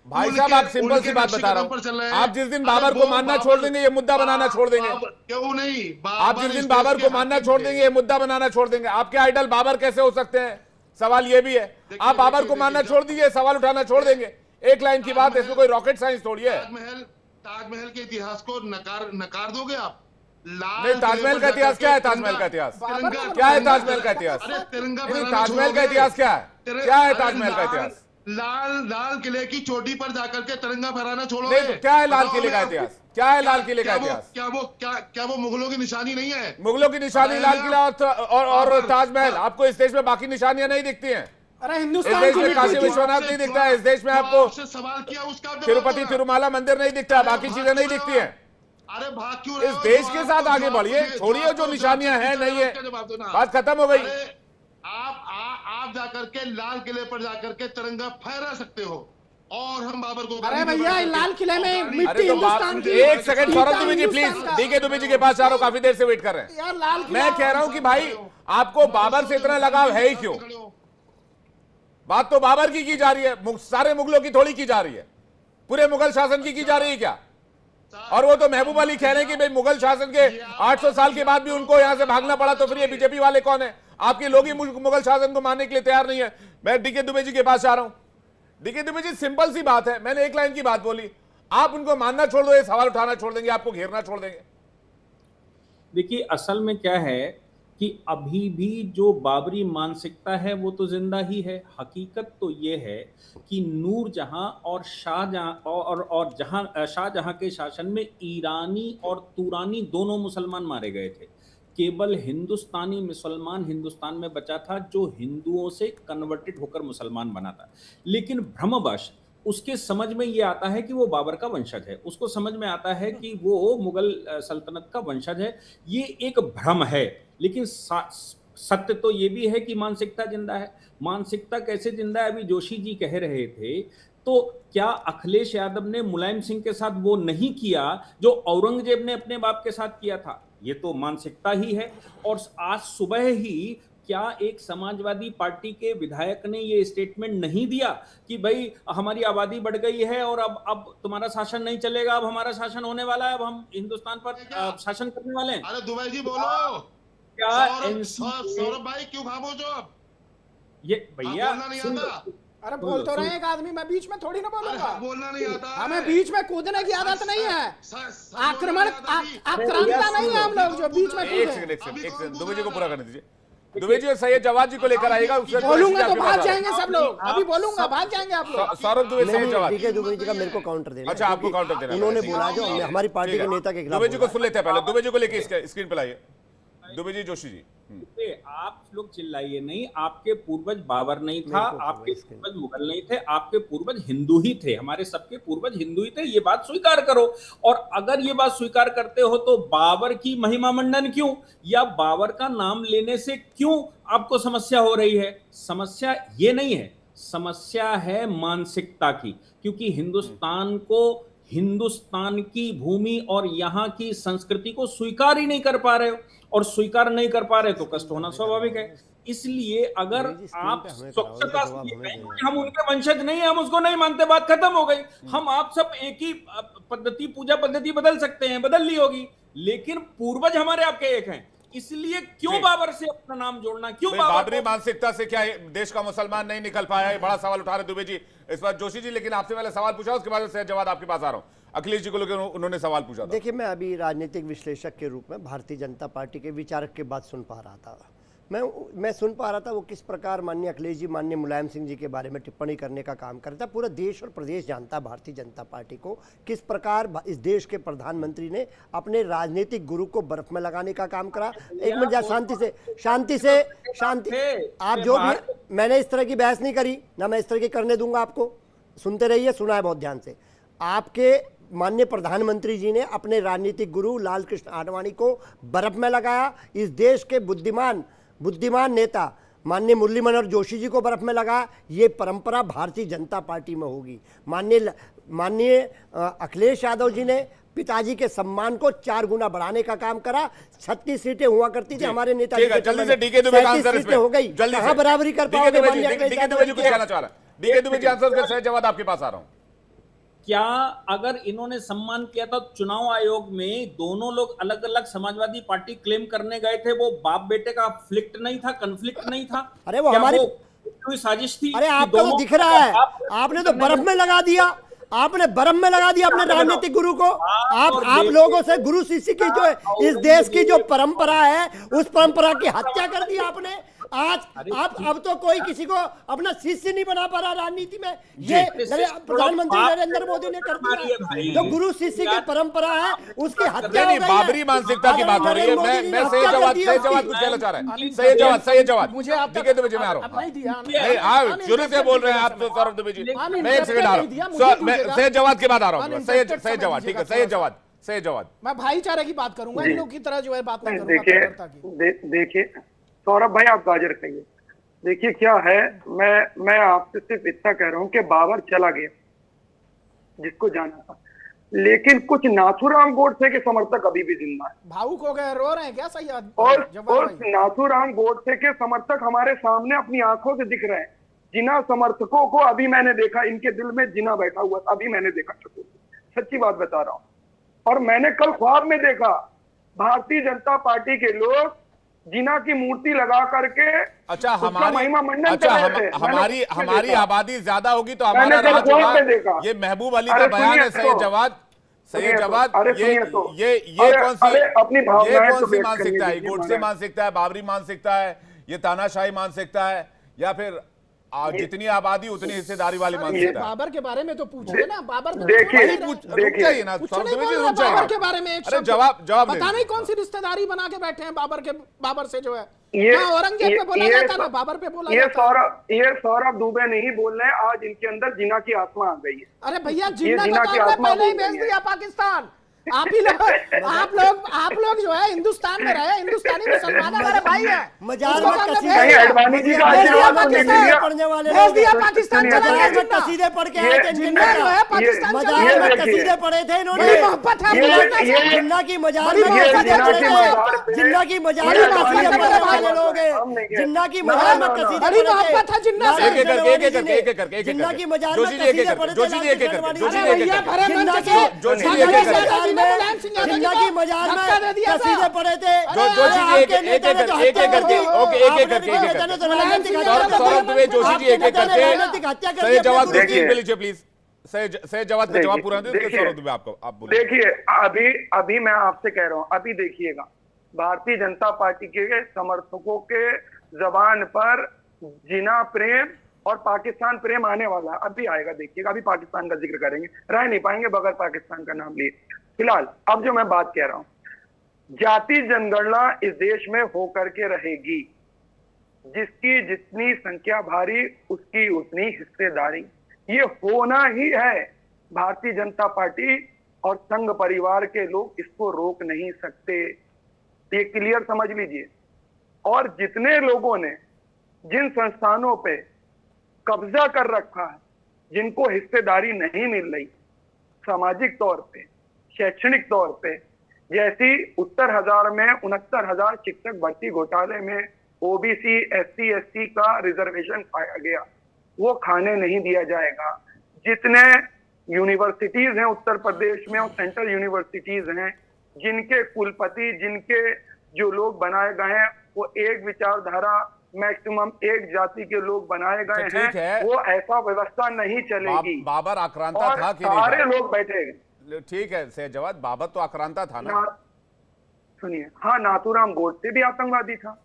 भाई साहब, आप सिंपल सी बात बता रहा हूं। आप जिस दिन बाबर को मानना छोड़ देंगे, ये मुद्दा बनाना छोड़ देंगे।
क्यों नहीं?
आप जिस दिन बाबर को मानना छोड़ देंगे, ये मुद्दा बनाना छोड़ देंगे। आपके आइडल बाबर कैसे हो सकते हैं? सवाल ये भी है। आप बाबर को मानना छोड़ दीजिए, सवाल उठाना छोड़ देंगे। एक लाइन की बात है, इसमें कोई रॉकेट साइंस थोड़ी है।
ताजमहल के इतिहास को नकार दोगे आप?
नहीं, ताजमहल का इतिहास क्या है? ताजमहल का इतिहास क्या है? ताजमहल का इतिहास, ताजमहल का इतिहास क्या है? क्या है ताजमहल का इतिहास?
लाल किले की चोटी पर जाकर के तिरंगा फहराना छोड़ोगे?
नहीं, तो क्या है लाल किले का इतिहास? क्या है लाल किले का इतिहास?
क्या वो मुगलों की निशानी नहीं है?
मुगलों की निशानी लाल किला और ताजमहल। आपको इस देश में बाकी निशानियां नहीं दिखती हैं?
अरे
इस देश में काशी विश्वनाथ नहीं दिखता है, इस देश में आपको
सवाल किया उसका
तिरुपति तिरुमाला मंदिर नहीं दिखता है, बाकी चीजें नहीं दिखती हैं।
अरे भाग क्यों?
इस देश के साथ आगे बढ़िए, छोड़िए जो निशानियां हैं नहीं है, बात खत्म हो गई।
आप जाकर के लाल किले पर जाकर के तिरंगा फहरा सकते हो, और हम बाबर को,
अरे भैया लाल किले में मिट्टी हिंदुस्तान की।
एक second Saurabh Dubey ji please, DK Dubey ji के पास आ रहा हूं, काफी देर से वेट कर रहे हैं। मैं कह रहा हूं कि भाई आपको बाबर से इतना लगाव है ही क्यों? बात तो बाबर की जा रही है, सारे मुगलों की थोड़ी की जा रही है, पूरे मुगल शासन की जा रही है क्या? और वो तो महबूब अली कह रहे हैं कि भाई मुगल शासन के 800 साल के बाद भी उनको यहां से भागना पड़ा, तो फिर ये बीजेपी वाले कौन है? आपके लोग ही मुगल शासन को मानने के लिए तैयार नहीं है। मैं डीके दुबे जी के पास आ रहा हूं। डीके दुबे जी, सिंपल सी बात है, मैंने एक लाइन की बात बोली, आप उनको मानना छोड़ दो, ये सवाल उठाना छोड़ देंगे, आपको घेरना छोड़ देंगे।
देखिए असल में क्या है कि अभी भी जो बाबरी मानसिकता है वो तो जिंदा ही है। हकीकत तो ये है कि नूरजहां और शाहजहां के शासन में ईरानी और तुरानी दोनों मुसलमान मारे गए थे। केवल हिंदुस्तानी मुसलमान हिंदुस्तान में बचा था जो हिंदुओं से कन्वर्टेड होकर मुसलमान बना था। लेकिन भ्रमवश उसके समझ में ये आता है कि वो बाबर का वंशज है, उसको समझ में आता है कि वो मुगल सल्तनत का वंशज है। ये एक भ्रम है, लेकिन सत्य तो ये भी है कि मानसिकता जिंदा है। मानसिकता कैसे जिंदा है, अभी जोशी जी कह रहे थे, तो क्या अखिलेश यादव ने मुलायम सिंह के साथ वो नहीं किया जो औरंगजेब ने अपने बाप के साथ किया था? ये तो मानसिकता ही है। और आज सुबह ही क्या एक समाजवादी पार्टी के विधायक ने ये स्टेटमेंट नहीं दिया कि भाई हमारी आबादी बढ़ गई है और अब तुम्हारा शासन नहीं चलेगा, अब हमारा शासन होने वाला है, अब हम हिंदुस्तान पर शासन करने वाले हैं?
अरे दुबे जी बोलो।
क्या
सौरभ भाई क्यों खामोश हो आप?
ये भैया
अरे बोल तो रहे हैं एक आदमी, मैं बीच में थोड़ी ना बोलूंगा।
बोलना नहीं आता,
हमें बीच में कूदने की आदत नहीं है, आक्रामकता नहीं है हम लोग जो बीच में
एक सेकंड दुबे जी को पूरा करने दीजिए। दुबे जी और सैयद जवाद जी को लेकर आएगा,
बोलूंगा तो भाग जाएंगे सब लोग, अभी बोलूंगा भाग जाएंगे आप लोग।
सौरभ दुबे, सैयद जवाद।
ठीक है, दुबे जी का मेरे को काउंटर देना।
अच्छा, आपको काउंटर देना।
उन्होंने बोला जो हमारी पार्टी के नेता के खिलाफ।
दुबे जी को सुन लेते हैं पहले, दुबे जी को लेके स्क्रीन पे लाइए। दुबे जी, जोशी जी।
आप लोग चिल्लाइए नहीं। आपके पूर्वज बाबर नहीं था, आपके पूर्वज मुगल नहीं थे, आपके पूर्वज हिंदू ही थे। हमारे सबके पूर्वज हिंदू ही थे, ये बात स्वीकार करो। और अगर ये बात स्वीकार करते हो तो बाबर की महिमा मंडन क्यों, या बाबर का नाम लेने से क्यों आपको समस्या हो रही है? समस्या ये नहीं है, समस्या है मानसिकता की। क्योंकि हिंदुस्तान को, हिंदुस्तान की भूमि और यहाँ की संस्कृति को स्वीकार ही नहीं कर पा रहे हो, और स्वीकार नहीं कर पा रहे तो कष्ट होना स्वाभाविक है। इसलिए अगर आप स्वच्छता हम उनके वंशज नहीं है, हम उसको नहीं मानते, बात खत्म हो गई। हम आप सब एक ही पद्धति, पूजा पद्धति बदल सकते हैं, बदल ली होगी, लेकिन पूर्वज हमारे आपके एक हैं। इसलिए क्यों बाबर से अपना नाम जोड़ना, क्यों
बाबरी मानसिकता से क्या देश का मुसलमान नहीं निकल पाया? है बड़ा सवाल उठा रहे दुबे जी इस बार। जोशी जी, लेकिन आपसे पहले सवाल पूछा, उसके बाद सैयद जवाद आपके पास आ रहा हूं। अखिलेश जी को लेकर उन्होंने सवाल पूछा था।
देखिए, मैं अभी राजनीतिक विश्लेषक के रूप में भारतीय जनता पार्टी के विचारक की बात सुन पा रहा था। मैं सुन पा रहा था वो किस प्रकार माननीय अखिलेश जी, माननीय मुलायम सिंह जी के बारे में टिप्पणी करने का काम करता है। पूरा देश और प्रदेश जानता है भारतीय जनता पार्टी को, किस प्रकार इस देश के प्रधानमंत्री ने अपने राजनीतिक गुरु को बर्फ में लगाने का काम करा। एक मिनट, शांति। आप जो भी, मैंने इस तरह की बहस नहीं करी, ना मैं इस तरह की करने दूंगा आपको। सुनते रहिए, सुना है बहुत ध्यान से। आपके माननीय प्रधानमंत्री जी ने अपने राजनीतिक गुरु लाल कृष्ण आडवाणी को बर्फ में लगाया। इस देश के बुद्धिमान नेता माननीय मुरली मनोहर जोशी जी को बर्फ में लगाया। ये परंपरा भारतीय जनता पार्टी में होगी। माननीय अखिलेश यादव जी ने पिताजी के सम्मान को 4 गुना बढ़ाने का काम करा। 36 सीटें हुआ करती थी हमारे नेता जी,
जल्दी से डीके दुबे का आंसर इसमें
हो गई। कहां बराबरी कर पाओगे?
डीके दुबे जी कुछ कहना चाह रहा है। डीके दुबे जी आंसर के सैयद जवाद आपके पास आ रहा हूं।
क्या अगर इन्होंने सम्मान किया था, चुनाव आयोग में दोनों लोग अलग अलग समाजवादी पार्टी क्लेम करने गए थे, वो बाप बेटे का फ्लिक्ट नहीं था, कन्फ्लिक्ट नहीं था?
अरे वो हमारी
कोई साजिश थी?
अरे आपका तो दिख रहा है, आपने तो बर्फ में लगा दिया, आपने बर्फ में लगा दिया अपने राजनीतिक गुरु को। आप लोगों से गुरु शिष्य की जो इस देश की जो परंपरा है, उस परंपरा की हत्या कर दी आपने। आज आप अब तो कोई किसी को अपना शिष्य नहीं बना पा रहा राजनीति में। ये प्रधानमंत्री नरेंद्र मोदी ने कर दिया। जो गुरु शिष्य की परंपरा है उसकी हत्या हो गई है।
बाबरी मानसिकता की बात हो रही है। मैं सैयद जवाद कुछ कहना चाह रहा है। सैयद जवाद
मुझे
डीके दुबे जी में आ रहा हूँ। शुरू से बोल रहे हैं आप तो सौरभ दुबे जी। मैं एक सेकंड आ रहा हूँ, सैयद जवाद के बाद आ रहा हूँ। सैयद जवाद, ठीक है, सैयद जवाद।
मैं भाईचारे की बात करूंगा, इन लोग की तरह जो है बात नहीं करूंगा।
देखिए सौरभ भाई, आप गाजर खाइए। देखिए क्या है, मैं आपसे सिर्फ इतना कह रहा हूँ कि बाबर चला गया, जिसको जाना था, लेकिन कुछ नाथूराम गोडसे के समर्थक अभी भी जिंदा है।
भावुक हो गए, रो रहे हैं क्या? सही
और नाथूराम गोडसे के समर्थक हमारे सामने अपनी आंखों से दिख रहे हैं। जिना समर्थकों को अभी मैंने देखा, इनके दिल में जिना बैठा हुआ था, अभी मैंने देखा, सच्ची बात बता रहा हूँ। और मैंने कल ख्वाब में देखा भारतीय जनता पार्टी के लोग जिना की मूर्ति लगा करके,
अच्छा हमारी आबादी ज्यादा होगी तो हमारा राज होगा। ये महबूब अली का बयान है सैयद जवाद। सैयद जवाद, ये कौन सी मानसिकता है? गोडसे मानसिकता है, बाबरी मानसिकता है, ये तानाशाही मानसिकता है, या फिर जितनी आबादी उतनी हिस्सेदारी वाली मानसिकता है?
बाबर के बारे में तो पूछिए ना। बाबर
देखिए ना,
बाबर के बारे में
जवाब
पता नहीं कौन सी रिश्तेदारी बना के बैठे हैं बाबर से जो है। औरंगजेब पे बोला जाता ना, बाबर पे बोला जाता।
ये सौरभ दुबे नहीं बोल रहे, आज इनके अंदर जिन्ना की आत्मा आ गई है।
अरे भैया, जिन्ना की आत्मा पहले ही भेज दिया पाकिस्तान। आप लोग जो है हिंदुस्तान में रहे, हिंदुस्तानी मुसलमान हमारे भाई है।
अडवाणी जी का
भेज दिया पाकिस्तान चला गया।
कसीदे पढ़ के आए थे,
जिन्ना जो है पाकिस्तान चला
मजार में
गया।
कसीदे पढ़े थे इन्होंने।
बड़ी मोहब्बत है
जिन्ना की मजार में कसीदे पढ़े थे। जिन्ना की मजार में कसीदे पढ़े वाले लोग हैं। जिन्ना की मजार में कसीदे
बड़ी मोहब्बत है जिन्ना से।
जिन्ना की मजार में कसीदे पढ़े थे। जिन्ना की मजार में कसीदे पढ़े थे।
सैयद जवाद का जवाब पूरा दीजिए, आप बोलिए।
देखिए, अभी मैं आपसे कह रहा हूँ, अभी देखिएगा भारतीय जनता पार्टी के समर्थकों के जबान पर जिना प्रेम और पाकिस्तान प्रेम आने वाला, अभी आएगा, देखिएगा। अभी पाकिस्तान का जिक्र करेंगे, रह नहीं पाएंगे बगैर पाकिस्तान का नाम लिए। फिलहाल अब जो मैं बात कह रहा हूं, जाति जनगणना इस देश में होकर के रहेगी। जिसकी जितनी संख्या भारी उसकी उतनी हिस्सेदारी, ये होना ही है। भारतीय जनता पार्टी और संघ परिवार के लोग इसको रोक नहीं सकते, ये क्लियर समझ लीजिए। और जितने लोगों ने जिन संस्थानों पे कब्जा कर रखा है, जिनको हिस्सेदारी नहीं मिल रही सामाजिक तौर पे, शैक्षणिक तौर पे, जैसी उत्तर हजार में 69,000 शिक्षक भर्ती घोटाले में ओबीसी एससी एसटी का रिजर्वेशन पाया गया, वो खाने नहीं दिया जाएगा। जितने यूनिवर्सिटीज हैं उत्तर प्रदेश में और सेंट्रल यूनिवर्सिटीज हैं, जिनके कुलपति, जिनके जो लोग बनाए गए हैं, वो एक विचारधारा मैक्सिमम एक जाति के लोग बनाए गए हैं, वो ऐसा व्यवस्था नहीं चलेगी।
बाबर आक्रांता था कि नहीं?
सारे लोग बैठे।
ठीक है सैयद जवाद, बाबर तो आक्रांता था ना?
सुनिए, हाँ, नाथूराम गोडसे भी आतंकवादी था।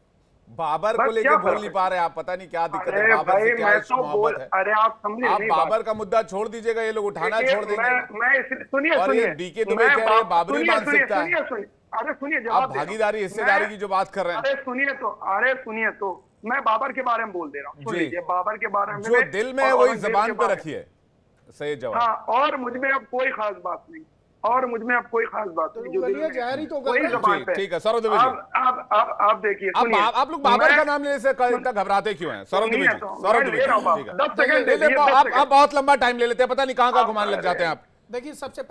बाबर को लेकर बोल नहीं पा रहे आप, पता नहीं क्या दिक्कत है। बाबर से क्या मोहब्बत है?
अरे आप समझे,
आप बाबर का मुद्दा छोड़ दीजिएगा, ये लोग उठाना छोड़ देंगे।
सुनिए,
डीके दुबे कह रहे हैं बाबरी मानसिकता है।
अरे सुनिए,
आप भागीदारी हिस्सेदारी की जो बात कर रहे हैं।
अरे सुनिए तो मैं बाबर के बारे में बोल दे रहा हूँ। सुन लीजिए, बाबर के बारे में
जो दिल में है वही जबान पे रखिए सैयद जवाद।
हाँ, और मुझ में अब कोई खास बात नहीं, जो
ठीक है। सौरभ द्विवेदी,
आप देखिए,
आप लोग बाबर का नाम लेने से इतना घबराते क्यों हैं? सौरभ द्विवेदी, आप बहुत लंबा टाइम ले लेते हैं, पता नहीं कहाँ कहाँ घुमाने लग जाते हैं आप।
देखिए, सबसे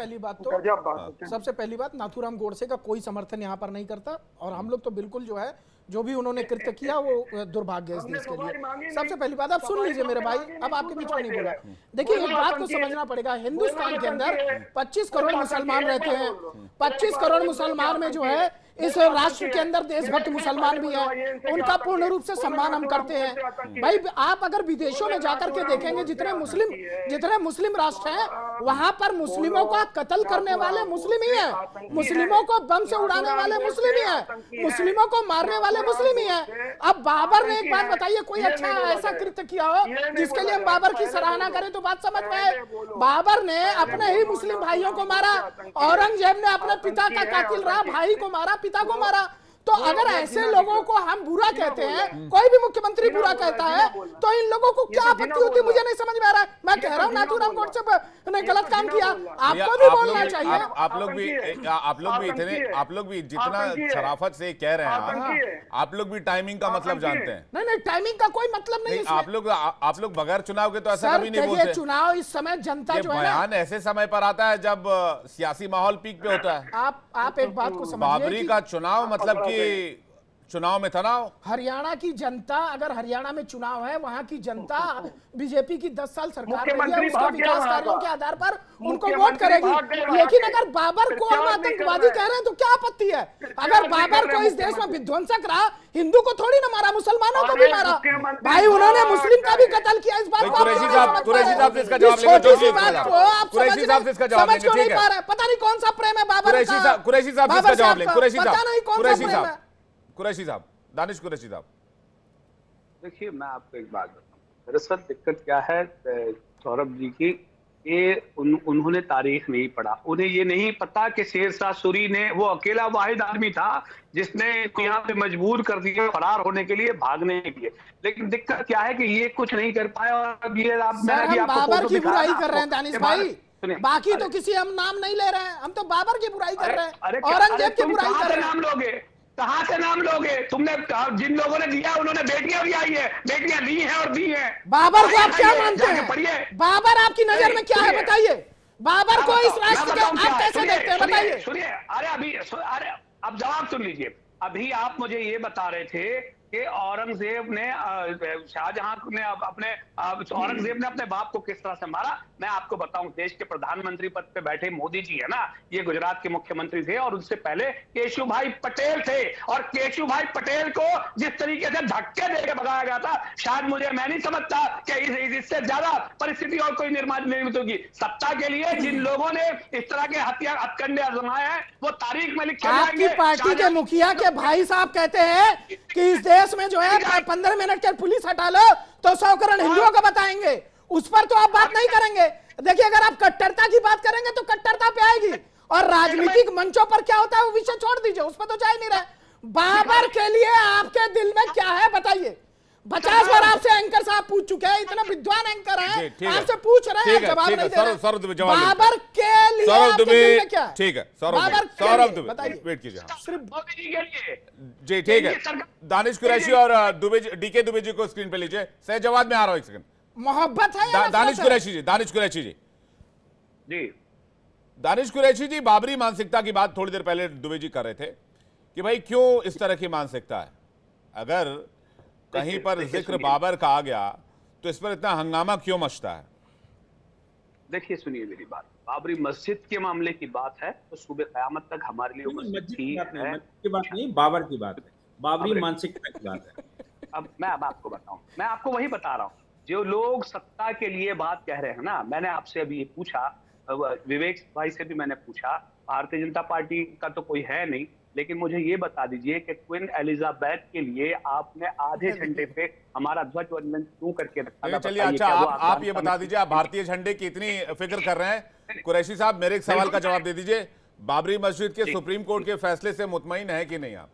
पहली बात नाथूराम गोडसे का कोई समर्थन यहाँ पर नहीं करता, और हम लोग तो बिल्कुल जो है जो भी उन्होंने कृत्य किया वो दुर्भाग्य है इस देश के लिए। सबसे पहली बात, आप सुन लीजिए मेरे भाई, अब आपके बीच में नहीं बोला। देखिए, एक बात को समझना पड़ेगा, हिंदुस्तान के अंदर 25 करोड़ मुसलमान रहते हैं। 25 करोड़ मुसलमान में जो है इस राष्ट्र के अंदर देशभक्त मुसलमान भी हैं, उनका पूर्ण रूप से सम्मान हम करते हैं। भाई, आप अगर विदेशों में जाकर के देखेंगे, जितने मुस्लिम राष्ट्र हैं, वहां पर मुस्लिमों का कत्ल करने वाले मुस्लिम ही हैं, मुस्लिमों को बम से उड़ाने वाले मुस्लिम ही हैं, मुस्लिमों को मारने वाले मुस्लिम ही हैं। अब बाबर ने एक बात बताइए, कोई अच्छा ऐसा कृत्य किया हो जिसके लिए हम बाबर की सराहना करें तो बात समझ में आए? बाबर ने अपने ही मुस्लिम भाइयों को मारा, औरंगजेब ने अपने पिता का कातिल रहा भाई को मारा, पिता को मारा। तो अगर ऐसे लोगों को हम बुरा कहते हैं, कोई भी मुख्यमंत्री बुरा कहता है, तो इन लोगों को क्या आपत्ति होती है? मुझे नहीं समझ में आ रहा है। मैं कह रहा हूँ नाथूराम गोडसे ने गलत काम किया, आपको भी बोलना चाहिए।
आप लोग भी जितना शराफत से कह रहे हैं, आप लोग भी टाइमिंग का मतलब जानते हैं।
नहीं, टाइमिंग का कोई मतलब नहीं।
आप लोग बगैर चुनाव के तो ऐसा कभी नहीं बोलते।
चुनाव इस समय जनता जो है,
बयान ऐसे समय पर आता है जब सियासी माहौल पीक पे होता है।
आप एक बात को समझिए,
बाबरी का चुनाव मतलब कि चुनाव में तनाव।
हरियाणा की जनता, अगर हरियाणा में चुनाव है, वहां की जनता बीजेपी की 10 साल सरकार रही है, उसके विकास कार्यों के आधार पर उनको वोट करेगी। लेकिन अगर बाबर को हम आतंकवादी कह रहे हैं तो क्या आपत्ति है? अगर बाबर को इस देश में विध्वंसक रहा, हिंदू को थोड़ी ना मारा, मुसलमानों को भी मारा भाई, उन्होंने मुस्लिम का भी कत्ल किया। इस बात को
कुरैशी साहब से इसका जवाब लेंगे, कुरैशी साहब से इसका जवाब लेंगे, ठीक है।
पता नहीं कौन सा प्रेम है बाबर का।
कुरैशी साहब से इसका जवाब लेंगे, कुरैशी
पता नहीं कौन सा प्रेम है।
कुरैशी साहब, दानिश कुरैशी साहब।
देखिए, मैं आपको एक बात बताऊं, दरअसल दिक्कत क्या है सौरभ जी की, ये उन्होंने तारीख नहीं पढ़ा। उन्हें ये नहीं पता कि शेरशाह सूरी ने, वो अकेला वाहिद आदमी था जिसने यहाँ पे मजबूर कर दिया फरार होने के लिए, भागने के लिए। लेकिन दिक्कत क्या है कि ये कुछ नहीं कर पाया। और अब ये
बाबर की बुराई कर रहे हैं दानिश भाई, बाकी तो किसी हम नाम नहीं ले रहे हैं, हम तो बाबर की बुराई कर रहे हैं, औरंगजेब की बुराई कर रहे हैं।
नाम लोगे कहाँ से नाम लोगे? तुमने जिन लोगों ने दिया उन्होंने बेटियां भी आई है, बेटियां दी हैं और दी हैं।
बाबर को आप क्या मानते हैं? बाबर आपकी नजर में क्या है बताइए? बाबर को इस राष्ट्र के आप कैसे देखते हैं बताइए?
सुनिए, अरे अब जवाब सुन लीजिए। अभी आप मुझे ये बता रहे थे कि औरंगजेब ने, शाहजहां ने औरंगजेब ने अपने बाप को किस तरह से मारा। मैं आपको बताऊं, देश के प्रधानमंत्री पद पे बैठे मोदी जी है ना, ये गुजरात के मुख्यमंत्री थे और उससे पहले केशुभाई पटेल थे। और केशुभाई पटेल को जिस तरीके से धक्के देकर भगाया गया था, शायद मैं नहीं समझता कि इससे ज्यादा परिस्थिति और कोई निर्मित होगी। सत्ता के लिए जिन लोगों ने इस तरह के हथकंडे आजमाए हैं वो तारीख में लिखे जाएंगे।
आपकी पार्टी के मुखिया के भाई साहब कहते हैं कि इस देश में जो है 15 मिनट के पुलिस हटा लो तो 100 करोड़ हिंदुओं को बताएंगे। उस पर तो आप बात नहीं करेंगे। देखिए, अगर आप कट्टरता की बात करेंगे तो कट्टरता पे आएगी, और राजनीतिक मंचों पर क्या होता है वो विषय छोड़ दीजिए, उस पर तो जा ही नहीं रहे। बाबर के लिए आपके दिल में क्या है बताइए? 50 बार आपसे एंकर साहब पूछ चुके हैं, इतना विद्वान एंकर हैं, आपसे पूछ रहे हैं, जवाब नहीं दे रहे। बाबर के लिए आपके दिल में क्या है?
ठीक है,
सौरभ दुबे
वेट कीजिए।
सिर्फ मोदी जी के लिए
जी, ठीक है। दानिश कुरैशी और डीके दुबे जी को स्क्रीन पे लीजिए। सही जवाब में आ रहा हूं, एक सेकंड।
मोहब्बत है
दानिश कुरैशी जी, दानिश कुरैशी जी
जी,
दानिश कुरैशी जी, बाबरी मानसिकता की बात थोड़ी देर पहले दुबे जी कर रहे थे कि भाई क्यों इस तरह की मानसिकता है। अगर कहीं पर जिक्र बाबर का आ गया तो इस पर इतना हंगामा क्यों मचता है?
देखिए, सुनिए मेरी बात। बाबरी मस्जिद के मामले की बात है तो सुबह क़यामत तक हमारे लिए
मस्जिद की बात नहीं, बाबर की बात है, बाबरी मानसिकता की बात है।
अब मैं आपको बताऊं, मैं आपको वही बता रहा हूं, जो लोग सत्ता के लिए बात कह रहे हैं ना। मैंने आपसे अभी ये पूछा, विवेक भाई से भी मैंने पूछा, भारतीय जनता पार्टी का तो कोई है नहीं, लेकिन मुझे ये बता दीजिए कि क्वीन एलिजाबेथ के लिए आपने आधे झंडे पे हमारा ध्वज वंदन क्यों करके रखा था?
चलिए, अच्छा आप ये बता दीजिए, आप भारतीय झंडे की इतनी फिक्र कर रहे हैं। कुरैशी साहब, मेरे एक सवाल का जवाब दे दीजिए। बाबरी मस्जिद के सुप्रीम कोर्ट के फैसले से मुतमईन है कि नहीं आप?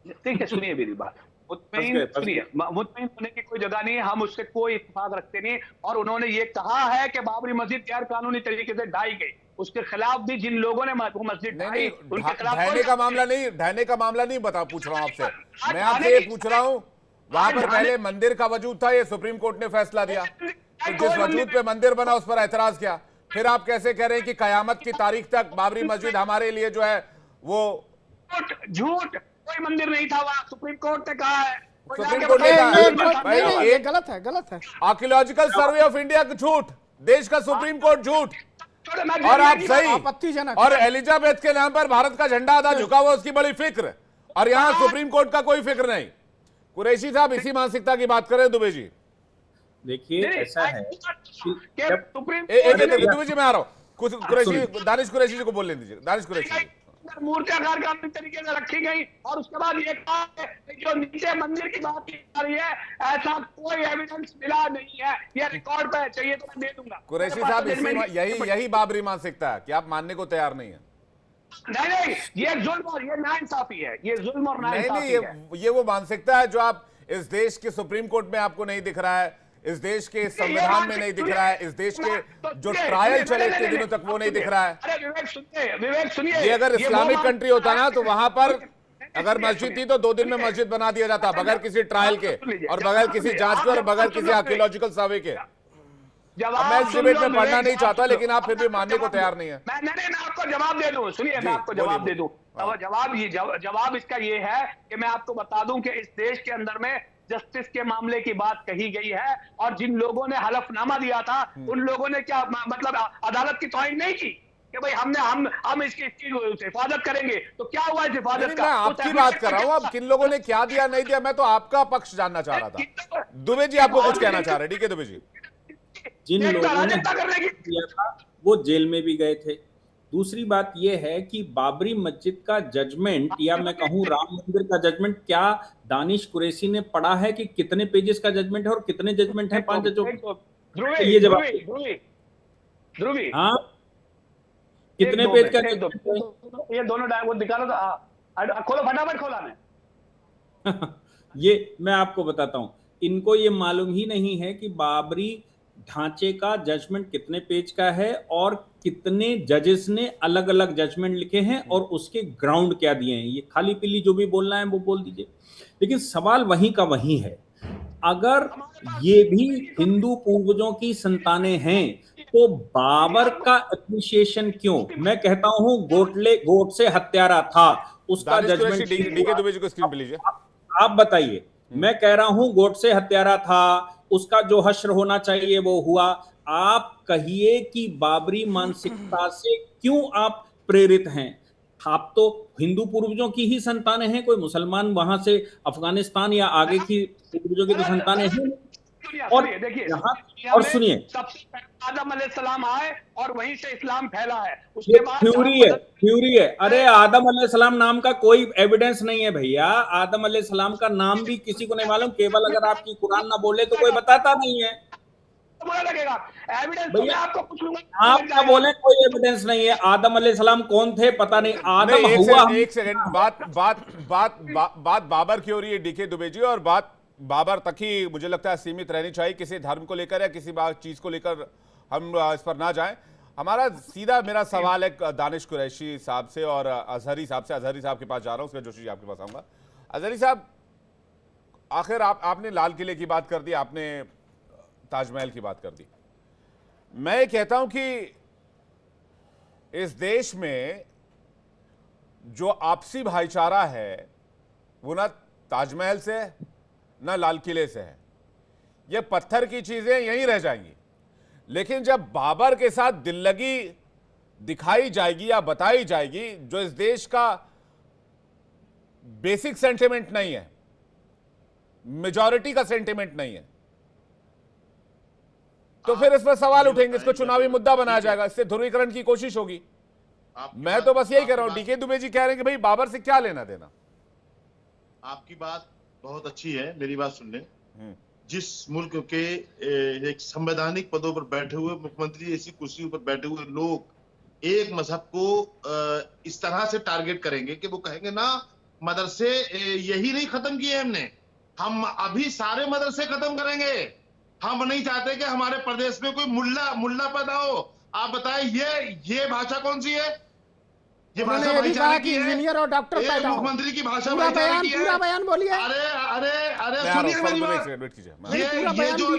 ठीक है, सुनिए मेरी बात। मुतमईन होने की कोई जगह नहीं है, हम उससे कोई इत्तेफाक रखते नहीं। और उन्होंने ये कहा है कि बाबरी मस्जिद गैर कानूनी तरीके से ढाई गई, उसके खिलाफ भी जिन लोगों ने मस्जिद ढाई उनके खिलाफ
ढहने का मामला नहीं पूछ रहा हूं आपसे। मैं आपसे ये पूछ रहा हूं, वहां पर पहले मंदिर का वजूद था, ये सुप्रीम कोर्ट ने फैसला दिया, तो जिस वजूद पे मंदिर बना उस पर ऐतराज किया। फिर आप कैसे कह रहे हैं कि कयामत की तारीख तक बाबरी मस्जिद हमारे लिए जो है वो
झूठ? कोई मंदिर नहीं था वहां, सुप्रीम कोर्ट ने कहा है।
सुप्रीम कोर्ट ने कहा
ये गलत है।
आर्कियोलॉजिकल सर्वे ऑफ इंडिया का झूठ, देश का सुप्रीम कोर्ट झूठ, और आप सही। और एलिजाबेथ के नाम पर भारत का झंडा आधा झुका हुआ, उसकी बड़ी फिक्र, और यहाँ सुप्रीम कोर्ट का कोई फिक्र नहीं। कुरैशी साहब, इसी मानसिकता की बात करें दुबे जी।
देखिए, ऐसा है
दुबे जी, मैं आ रहा हूँ। दानिश कुरैशी जी को बोलने दीजिए। दानिश कुरैशी जी,
मूर्तियां गैर तरीके से रखी गई, और उसके बाद ये कहा जो नीचे मंदिर की बात की जा रही है, ऐसा कोई एविडेंस मिला नहीं है, ये रिकॉर्ड पे चाहिए तो मैं दे दूंगा।
कुरैशी साहब, यही बाबरी मानसिकता है कि आप मानने को तैयार नहीं है?
नहीं, ये जुल्म और ये नाइंसाफी है, ये जुल्म और नाइंसाफी है।
ये वो मानसिकता है जो आप इस देश के सुप्रीम कोर्ट में आपको नहीं दिख रहा है, इस देश के संविधान में नहीं दिख रहा है, इस देश के जो ट्रायल चले इतने दिनों तक वो नहीं दिख रहा है।
अरे विवेक सुनिए,
ये अगर इस्लामिक कंट्री होता ना तो वहां पर अगर मस्जिद थी तो 2 दिन में मस्जिद बना दिया जाता, बगैर किसी ट्रायल के और बगैर किसी जांच के और बगैर किसी आर्कियोलॉजिकल सर्वे के। मैं इस डिबेट में पढ़ना नहीं चाहता, लेकिन आप फिर भी मानने को तैयार नहीं है।
मैं आपको जवाब दे दूं, सुनिए मैं आपको जवाब दे दूं। अब जवाब इसका ये है कि मैं आपको बता दूं कि इस देश के अंदर में जस्टिस के मामले की बात कही गई है, और जिन लोगों ने हलफनामा दिया था उन लोगों ने क्या मतलब अदालत की तौहीन नहीं की कि भाई हम इसकी हिफाजत करेंगे। तो क्या हुआ इस हिफाजत का?
मैं आपकी बात कर रहा हूं, अब किन लोगों ने क्या दिया नहीं दिया, मैं तो आपका पक्ष जानना चाह रहा था। दुबे जी आपको कुछ कहना चाह रहे हैं? डीके दुबे जी,
जिन लोगों ने किया था वो जेल में भी गए थे। दूसरी बात यह है कि बाबरी मस्जिद का जजमेंट, या मैं कहूं राम मंदिर का जजमेंट, क्या दानिश कुरैशी ने पढ़ा है कि कितने पेजेस का जजमेंट है और कितने जजमेंट है? 5 जजों। ये जवाब
ध्रुवी,
हाँ, कितने पेज का?
ये दोनों वो निकालो तो खोलो, फटाफट खोला ने।
ये मैं आपको बताता हूं, इनको ये मालूम ही नहीं है कि बाबरी ढांचे का जजमेंट कितने पेज का है और कितने जजेस ने अलग अलग जजमेंट लिखे हैं और उसके ग्राउंड क्या दिए हैं। ये खाली पीली जो भी बोलना है वो बोल दीजिए, लेकिन सवाल वहीं का वहीं है। अगर ये भी हिंदू पूर्वजों की संतानें हैं तो बाबर का एप्रिसिएशन क्यों? मैं कहता हूं गोडसे हत्यारा था, उसका जजमेंट।
डीके दुबे जी को स्क्रीन पे लीजिए,
आप बताइए। मैं कह रहा हूं गोडसे हत्यारा था, उसका जो हश्र होना चाहिए वो हुआ। आप कहिए कि बाबरी मानसिकता से क्यों आप प्रेरित हैं? आप तो हिंदू पूर्वजों की ही संतानें हैं, कोई मुसलमान वहां से अफगानिस्तान या आगे की पूर्वजों की तो संतानें हैं। और देखिए, और सुनिए,
सबसे आदम अलैहिस्सलाम आए और वहीं से इस्लाम फैला है।
उसके बाद थ्योरी है। अरे आदम अलैहिस्सलाम नाम का कोई एविडेंस नहीं है भैया। आदम अलैहिस्सलाम का नाम भी किसी को नहीं मालूम, केवल अगर आपकी कुरान ना बोले तो कोई बताता नहीं है।
लगेगा एविडेंस
भैया,
आपको कुछ
आप क्या बोले? कोई एविडेंस नहीं है। आदम अलैहिस्सलाम कौन थे पता नहीं। आदम हुआ।
एक सेकंड, बात बाबर की हो रही है डीके दुबे जी, और बात बाबर तक ही मुझे लगता है सीमित रहनी चाहिए। किसी धर्म को लेकर या किसी चीज को लेकर हम इस पर ना जाएं। हमारा सीधा मेरा सवाल है दानिश कुरैशी साहब से और अजहरी साहब से। अजहरी साहब के पास जा रहा हूं, उसके जोशी जी आपके पास आऊंगा। अजहरी साहब, आखिर आपने लाल किले की बात कर दी, आपने ताजमहल की बात कर दी। मैं ये कहता हूं कि इस देश में जो आपसी भाईचारा है वो ना ताजमहल से है ना लाल किले से है। ये पत्थर की चीजें यहीं रह जाएंगी, लेकिन जब बाबर के साथ दिल्लगी दिखाई जाएगी या बताई जाएगी, जो इस देश का बेसिक सेंटिमेंट नहीं है, मेजॉरिटी का सेंटिमेंट नहीं है, तो फिर इस पर सवाल उठेंगे, इसको चुनावी मुद्दा बनाया जाएगा, इससे ध्रुवीकरण की कोशिश होगी। मैं तो बस यही कह रहा हूं। डीके दुबे जी कह रहे हैं कि भाई बाबर से क्या लेना देना।
आपकी बात बहुत अच्छी है, मेरी बात सुन लें। जिस मुल्क के एक संवैधानिक पदों पर बैठे हुए मुख्यमंत्री, ऐसी कुर्सियों पर बैठे हुए लोग एक मजहब को इस तरह से टारगेट करेंगे कि वो कहेंगे ना मदरसे यही नहीं खत्म किए हमने, हम अभी सारे मदरसे खत्म करेंगे। हम नहीं चाहते कि हमारे प्रदेश में कोई मुल्ला पैदा हो। आप बताएं, ये भाषा कौन सी है? ये भाषा
ये भी कहा कि इंजीनियर और डॉक्टर पैदा हो।
मुख्यमंत्री की भाषा
पूरा बयान बोलिए।
अरे सुनिए मेरी बात।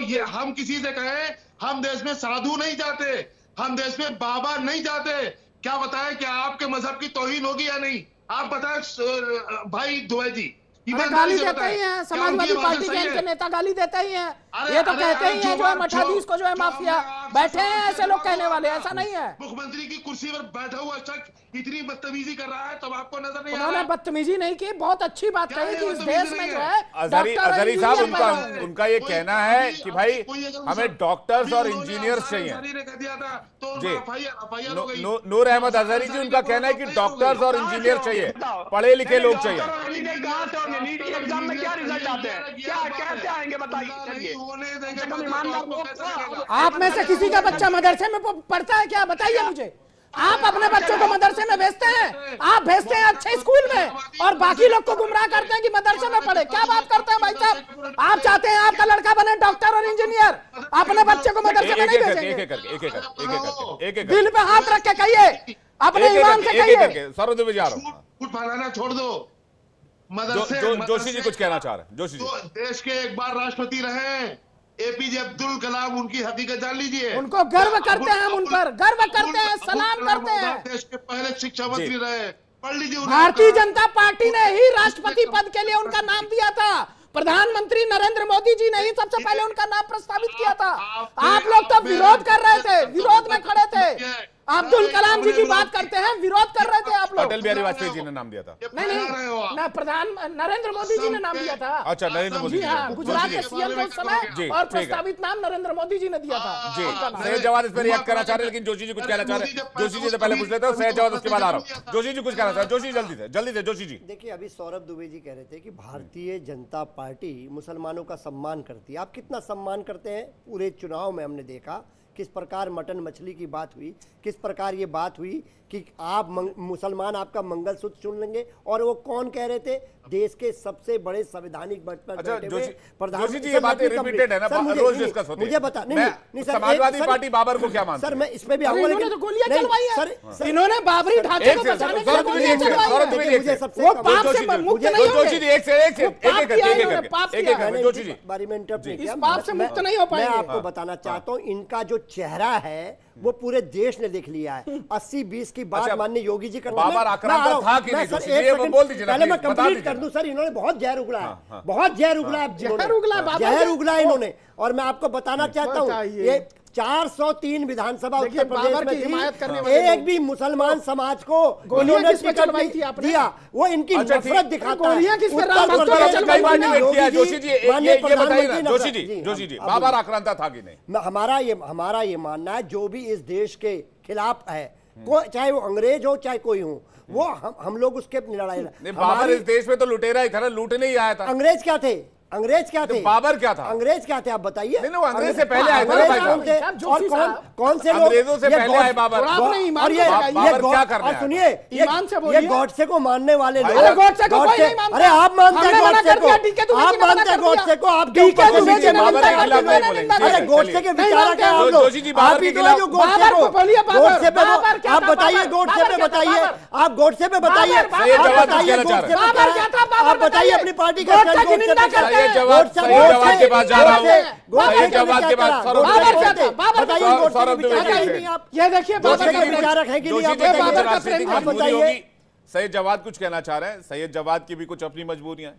ये हम किसी से कहें हम देश में साधु नहीं चाहते, हम देश में बाबा नहीं चाहते, क्या बताएं क्या आपके मजहब की तौहीन होगी या नहीं? आप बताएं भाई दुबे जी।
गाली देते ही हैं, समाजवादी पार्टी के इनके नेता गाली देते ही हैं। ये तो कहते ही हैं जो है मठाधीश को जो है माफिया। बैठे हैं ऐसे लोग कहने वाले, ऐसा नहीं है।
मुख्यमंत्री की कुर्सी पर बैठा हुआ शख्स इतनी बदतमीजी कर रहा है, तब आपको नजर नहीं आ रहा?
उन्होंने बदतमीजी नहीं की, बहुत अच्छी बात कही कि इस देश में जो है
अजहरी साहब, उनका ये कहना है कि भाई हमें डॉक्टर्स और इंजीनियर्स चाहिए जी। नूर अहमद अजहरी जी, उनका कहना है कि डॉक्टर्स और इंजीनियर चाहिए, पढ़े लिखे लोग चाहिए।
एग्जाम में क्या रिजल्ट आते हैं, क्या कैसे आएंगे बताइए।
आप में से किसी का बच्चा मदरसे में पढ़ता है क्या? बताइए मुझे। आप अपने बच्चों को मदरसे में भेजते हैं? आप भेजते हैं अच्छे स्कूल में और बाकी लोग को गुमराह करते हैं कि मदरसे में पढ़े। क्या बात करते हैं भाई साहब? आप चाहते हैं आपका लड़का बने डॉक्टर और इंजीनियर, अपने बच्चे को मदरसे में नहीं भेजेंगे? दिल पे हाथ रख के कहिए, अपने ईमान से कहिए।
सरोदे में जा रहा हूं,
कुछ फैलाना छोड़ दो।
जोशी जी कुछ कहना चाह रहे हैं। जोशी जी,
देश के एक बार राष्ट्रपति रहे एपीजे अब्दुल कलाम, उनकी हकीकत जान लीजिए।
उनको गर्व करते हैं, हम उन पर गर्व करते हैं, सलाम करते हैं।
देश के पहले शिक्षा मंत्री रहे, पढ़ लीजिए।
भारतीय जनता पार्टी ने ही राष्ट्रपति पद के लिए उनका नाम दिया था। प्रधानमंत्री नरेंद्र मोदी जी ने ही सबसे पहले उनका नाम प्रस्तावित किया था। आप लोग तो विरोध कर रहे थे, विरोध में खड़े थे। अब्दुल कलाम जी की बात करते हैं, विरोध कर रहे थे आप लोग।
अटल बिहारी वाजपेयी जी ने नाम दिया था।
नहीं, प्रधान नरेंद्र मोदी जी ने नाम दिया था।
अच्छा, नरेंद्र मोदी जी,
हाँ, गुजरात के सीएम थे उस समय, और प्रस्तावित नाम नरेंद्र मोदी जी ने दिया था
जी। सैयद जवाद इस पर रिएक्ट करना चाह रहे हैं, लेकिन जोशी जी कुछ कहना चाह रहे हैं। जोशी जी से पहले पूछ लेते हो, सैयद जवाद उसके बाद आ रहा हूँ। जोशी जी कुछ कहना चाह रहे हैं। जोशी जल्दी से जोशी जी।
देखिए, अभी सौरभ दुबे जी कह रहे थे कि भारतीय जनता पार्टी मुसलमानों का सम्मान करती है। आप कितना सम्मान करते हैं? पूरे चुनाव में हमने देखा किस प्रकार मटन मछली की बात हुई, किस प्रकार ये बात हुई कि आप मुसलमान आपका मंगलसूत्र चुन लेंगे, और वो कौन कह रहे थे? देश के सबसे बड़े संवैधानिक पद पर बैठे हुए
प्रधानमंत्री जी। ये बातें रिपीटेड है ना, रोज डिस्कस होती है।
मुझे बता, नहीं सर,
समाजवादी पार्टी बाबर को क्या मानती है?
सर मैं इसमें भी आऊंगा,
लेकिन गोलियां चलवाई है इन्होंने बाबरी ढांचे को बचाने के लिए गोलियां चलवाई है। वो पाप से मुक्त नहीं होंगे।
जोशी जी एक
बारी में इंटरप्ट नहीं किया।
इस पाप से मुक्त नहीं हो पाएंगे।
मैं आपको बताना चाहता हूँ, इनका जो चेहरा है वो पूरे देश ने देख लिया है। 80-20 की बात माननीय योगी जी करते हैं।
बाबर आक्रामक था कि नहीं? वो बोल दीजिए ना,
पहले मैं कंप्लीट कर दूं। सर, इन्होंने बहुत जहर उगला है, बहुत जहर उगला है, जहर उगला है इन्होंने। और मैं आपको बताना चाहता हूँ, ये 403 विधानसभा उत्तर प्रदेश में थी, एक भी मुसलमान समाज को इन्होंने टिकट नहीं दिया। वो इनकी नफरत दिखाता है।
जोशी जी, बाबर आक्रांता था कि नहीं?
हमारा ये मानना है, जो भी इस देश के खिलाफ है, चाहे वो अंग्रेज हो चाहे कोई हो, वो हम लोग उसके लड़ाई।
बाबर इस देश में तो लुटेरा ही था ना, लूटने ही आया था।
अंग्रेज क्या थे? अंग्रेज क्या थे?
बाबर क्या था?
अंग्रेज क्या थे आप बताइए?
नहीं, वो अंग्रेज से पहले आए थे ना भाई साहब।
और कौन से लोग?
अंग्रेजों से पहले आए बाबर।
और ये क्या कर रहे हैं? सुनिए, ये गॉडसे को मानने वाले लोग। अरे आप मानते हैं गॉडसे को, आप मानते हैं गॉडसे को, आप
बाबर के खिलाफ नहीं बोलेंगे।
अरे गॉडसे के विचारक हैं आप लोग।
जोशी जी बाबर के खिलाफ
गॉडसे पे आप बताइए, गॉडसे पे बताइए, आप गॉडसे पे बताइए, आप बताइए अपनी पार्टी का
सैयद जवाद के पास जा रहा हूँ। सैयद जवाद के पास सौरभ दुबे।
ये देखिए, विचारक है कि
आप बताइए। सैयद जवाद कुछ कहना चाह रहे हैं। सैयद जवाद की भी कुछ अपनी मजबूरियां,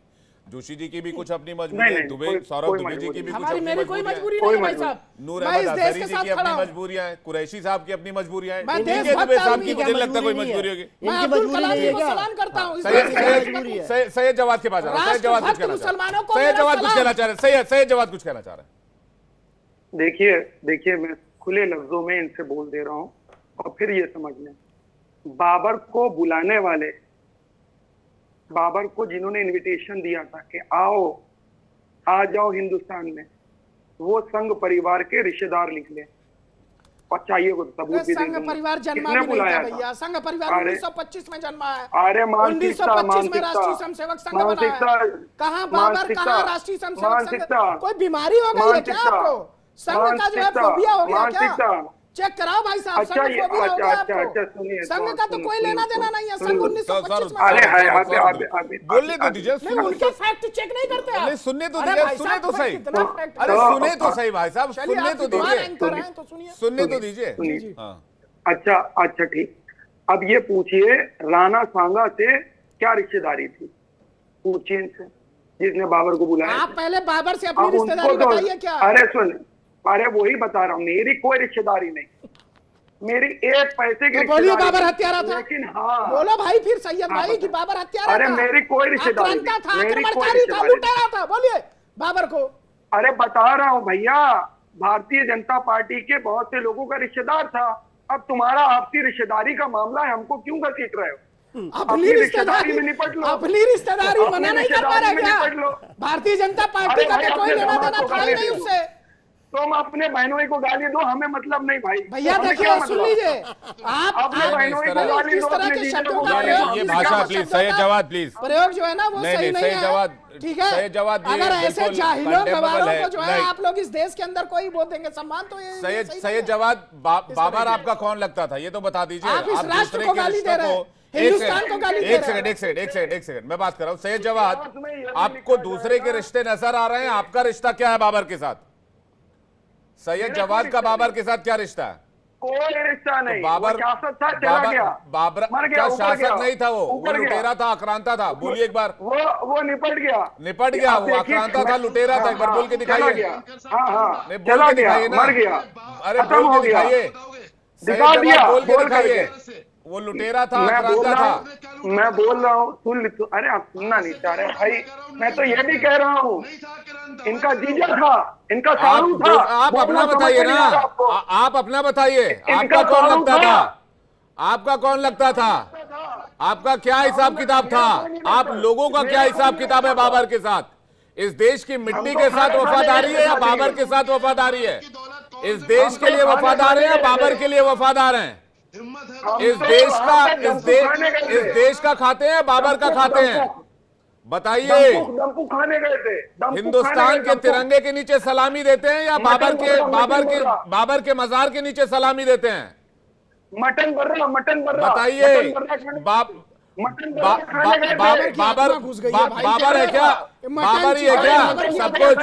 जोशी जी की भी कुछ अपनी मजबूरी है, सौरभ दुबे जी की भी कुछ अपनी मजबूरियां, नूर अहमद अजहरी जी की अपनी मजबूरियां हैं, कुरैशी साहब की अपनी मजबूरियां हैं, दुबे साहब की मुझे लगता कोई मजबूरी होगी। सैयद जवाद के पास जा रहा हूं। सैयद जवाद कुछ कहना चाह रहे हैं। सैयद जवाद कुछ कहना चाह रहे हैं।
देखिए मैं खुले लफ्जों में इनसे बोल दे रहा हूं, और फिर ये समझ लें, बाबर को बुलाने वाले, बाबर को जिन्होंने इनविटेशन दिया था कि आ जाओ हिंदुस्तान में, वो संघ परिवार के रिश्तेदार निकले, और चाहिए को सबूत भी
संघ परिवार जन्मा भी नहीं था भैया। संघ परिवार 1925 में जन्मा है।
अरे
1925 में राष्ट्रीय स्वयंसेवक संघ बना है। कहाँ बाबर, कहाँ राष्ट्रीय स्वयंसेवक संघ? कोई बीमारी हो गई है क्या आपको? संघ का जो है फोबिया हो गया क्या? चेक कराओ भाई साहब, संघ फोबिया हो गया आपको। संघ का तो कोई लेना देना नहीं है। संघ 1925 में
बोलने तो दीजिए,
उनके फैक्ट चेक नहीं करते आप।
सुनने तो दीजिए, सुने तो सही। अरे सुने तो सही भाई साहब, सुनने तो दीजिए, सुनने तो दीजिए।
अच्छा ठीक। अब ये पूछिए, राणा सांगा से क्या रिश्तेदारी थी? पूछिए इनसे, जिसने बाबर को बुलाया।
आप पहले बाबर से अपनी रिश्तेदारी बताइए क्या?
अरे वही बता रहा हूँ, मेरी कोई रिश्तेदारी नहीं, मेरी एक पैसे की।
बोलिए बाबर हत्यारा था।
लेकिन हाँ,
बोलो भाई फिर सैयद भाई कि बाबर हत्यारा था।
अरे मेरी कोई रिश्तेदारी
था, आक्रमणकारी था, लुटेरा था। बोलिए बाबर को।
अरे बता रहा हूँ भैया, भारतीय जनता पार्टी के बहुत से लोगों का रिश्तेदार था। अब तुम्हारा आपसी रिश्तेदारी का मामला है, हमको क्यों घसीट रहे हो?
अपनी रिश्तेदारी में निपट लो। अपनी रिश्तेदारी मना नहीं कर पा रहे क्या? भारतीय जनता पार्टी का कोई लेना देना था ही नहीं उससे।
तुम अपने बहनों को गाली दो, हमें मतलब नहीं भाई।
भैया देखिए, सुन लीजिए, आप
अपने बहनों को गाली दो, अपने
शब्दों का
ये भाषा प्लीज, सैयद जवाद प्लीज,
प्रयोग जो है ना वो सही नहीं है। ठीक है,
सैयद जवाद,
अगर ऐसे जाहिलों गवारों को जो है आप लोग इस देश के अंदर कोई वो देंगे सम्मान, तो ये
सैयद जवाद बाबर आपका कौन लगता था? ये तो बता दीजिए।
आप इस राष्ट्र को गाली दे रहे हैं, हिंदुस्तान को गाली दे रहे हैं।
एक सेकंड मैं बात कर रहा हूँ। सैयद जवाद, आपको दूसरे के रिश्ते नजर आ रहे हैं? आपका रिश्ता क्या है बाबर के साथ? सैयद जवाद का बाबर के साथ क्या रिश्ता है?
कोई रिश्ता नहीं।
बाबर
शासक था, चला गया,
बाबर
मर गया,
क्या शासक
गया,
नहीं था, वो लुटेरा था, आक्रांता था। बोलिए एक बार।
वो निपट गया,
वो आक्रांता था, लुटेरा था। एक बार बोल के दिखाइए।
हाँ,
नहीं, बोल के दिखाइए ना।
मर गया,
अरे बोल के दिखाइए,
दिखा दिया,
बोल के दिखाइए। वो लुटेरा था, आक्रांता था।
मैं बोल रहा हूँ, सुन। अरे आप सुनना नहीं चाह रहे भाई। मैं तो ये भी कह रहा हूँ, इनका जीजा था, इनका सारू था।
आप अपना बताइए ना, आप अपना बताइए। आपका कौन लगता था? आपका कौन लगता था? आपका क्या हिसाब किताब था? आप लोगों का क्या हिसाब किताब है बाबर के साथ? इस देश की मिट्टी के साथ वफादारी है या बाबर के साथ वफादारी है? इस देश के लिए वफादार है या बाबर के लिए वफादार हैं? इस देश का खाते हैं, बाबर का खाते हैं? बताइए।
खाने गए थे,
हिंदुस्तान के तिरंगे के नीचे सलामी देते हैं या बाबर के मजार के नीचे सलामी देते हैं?
मटन बर्रा
बताइए। बाबर है क्या? बाबर ही है क्या सब कुछ?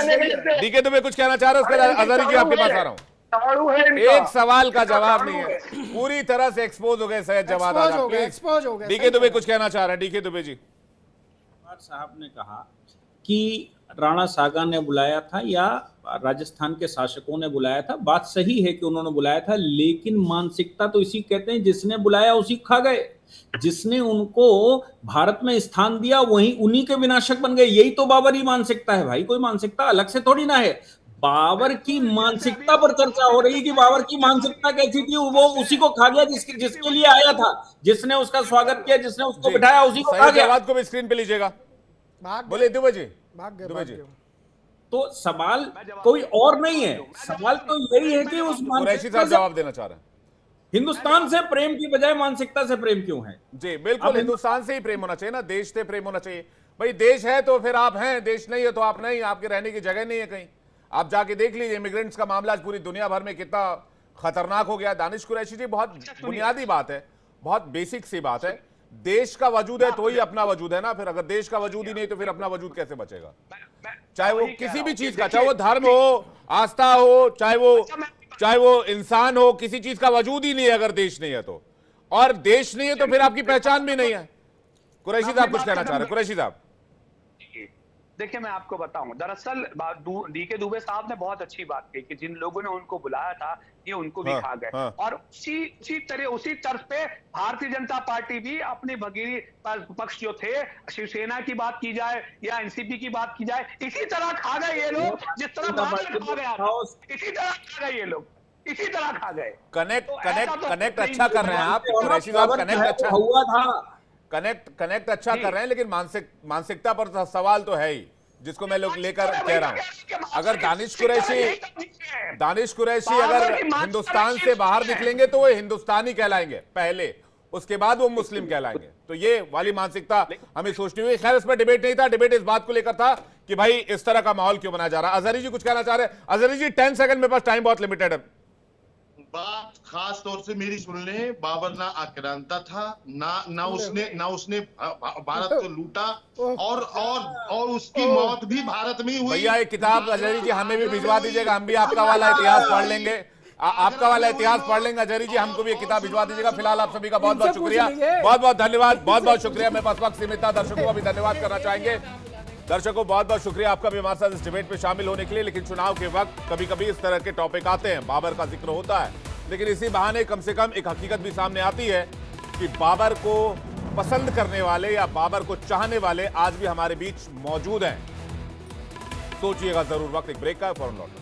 डीके दुबे कुछ कहना चाह रहे हैं, उसके बाद अजहरी जी आपके पास आ रहा हूँ। एक सवाल का जवाब नहीं है, पूरी तरह से एक्सपोज हो गए सैयद जवाद आज़म। प्लीज डीके दुबे कुछ कहना चाह रहे हैं। डीके दुबे जी।
साहब ने कहा कि राणा सागा ने बुलाया था या राजस्थान के शासकों ने बुलाया था। बात सही है कि उन्होंने बुलाया था, लेकिन मानसिकता तो इसी कहते हैं, जिसने बुलाया उसी खा गए। जिसने उनको भारत में स्थान दिया वही उन्हीं के विनाशक बन गए। यही तो बाबरी मानसिकता है भाई, कोई मानसिकता अलग से थोड़ी ना है। बाबर की मानसिकता पर चर्चा हो रही कि बाबर की मानसिकता कैसी थी। वो उसी को खा गया जिसके लिए आया था, जिसने उसका स्वागत किया, जिसने उसको बिठाया, उसी को खा गया।
जवाब को भी स्क्रीन पे लीजिएगा। बोले दुबे जी। दुबे जी।
तो सवाल कोई और नहीं है, सवाल तो यही है कि उस
मानसिकता से जवाब देना चाह रहे हैं।
हिंदुस्तान से प्रेम की बजाय मानसिकता से प्रेम क्यों है?
जी बिल्कुल, हिंदुस्तान से ही प्रेम होना चाहिए ना, देश से प्रेम होना चाहिए। भाई देश है तो फिर आप हैं, देश नहीं है तो आप नहीं। आपके रहने की जगह नहीं है कहीं। आप जाके देख लीजिए इमिग्रेंट्स का मामला पूरी दुनिया भर में कितना खतरनाक हो गया। दानिश कुरैशी जी, बहुत बुनियादी बात है, बहुत बेसिक सी बात है। देश का वजूद है तो ही अपना वजूद है ना। फिर अगर देश का वजूद ही नहीं तो फिर अपना वजूद कैसे बचेगा? चाहे वो किसी भी चीज का, चाहे वो धर्म हो, आस्था हो, चाहे वो इंसान हो, किसी चीज का वजूद ही नहीं है अगर देश नहीं है तो। और देश नहीं है तो फिर आपकी पहचान भी नहीं है। कुरैशी साहब कुछ कहना चाह रहे हैं। कुरैशी साहब
देखिए, मैं आपको बताऊं, दरअसल डीके दुबे साहब ने बहुत अच्छी बात कही कि जिन लोगों ने उनको बुलाया था ये उनको भी खा गए। और उसी तर्ज पे भारतीय जनता पार्टी भी अपनी भगीरी पक्ष जो थे, शिवसेना की बात की जाए या एनसीपी की बात की जाए, इसी तरह खा गए ये लोग जिस तरह बादल खा गया था। इसी तरह खा गए ये लोग, इसी तरह खा गए।
कनेक्ट अच्छा कर रहे हैं आप कुरैशी साहब, कनेक्ट अच्छा
हुआ था।
कनेक्ट अच्छा कर रहे हैं, लेकिन मानसिकता पर सवाल तो है ही, जिसको मैं लोग लेकर कह रहा हूं। अगर दानिश कुरैशी अगर हिंदुस्तान से बाहर निकलेंगे तो वो हिंदुस्तानी कहलाएंगे पहले, उसके बाद वो मुस्लिम कहलाएंगे। तो ये वाली मानसिकता हमें सोचनी हुई। खैर, इस पर डिबेट नहीं था, डिबेट इस बात को लेकर था कि भाई इस तरह का माहौल क्यों बनाया जा रहा है। अजहरी जी कुछ कहना चाह रहे हैं। अजहरी जी 10 सेकंड, मेरे पास टाइम बहुत लिमिटेड है।
बात खास तौर से मेरी सुन ले, बाबर ना आक्रांता था, ना उसने भारत को लूटा, और उसकी मौत भी भारत में ही हुई।
भैया एक किताब अजहरी जी हमें भी भिजवा दीजिएगा, हम भी आपका वाला इतिहास पढ़ लेंगे। आपका वाला इतिहास पढ़ लेंगे। अजहरी जी हमको भी एक किताब भिजवा दीजिएगा। फिलहाल आप सभी का बहुत बहुत शुक्रिया, बहुत बहुत धन्यवाद, बहुत बहुत शुक्रिया। मेरे पास वक्त सीमित था, दर्शकों का भी धन्यवाद करना चाहेंगे। दर्शकों बहुत बहुत शुक्रिया आपका भी हमारे साथ इस डिबेट में शामिल होने के लिए। लेकिन चुनाव के वक्त कभी कभी इस तरह के टॉपिक आते हैं, बाबर का जिक्र होता है, लेकिन इसी बहाने कम से कम एक हकीकत भी सामने आती है कि बाबर को पसंद करने वाले या बाबर को चाहने वाले आज भी हमारे बीच मौजूद हैं। सोचिएगा जरूर। वक्त एक ब्रेक का है, फौरन लौट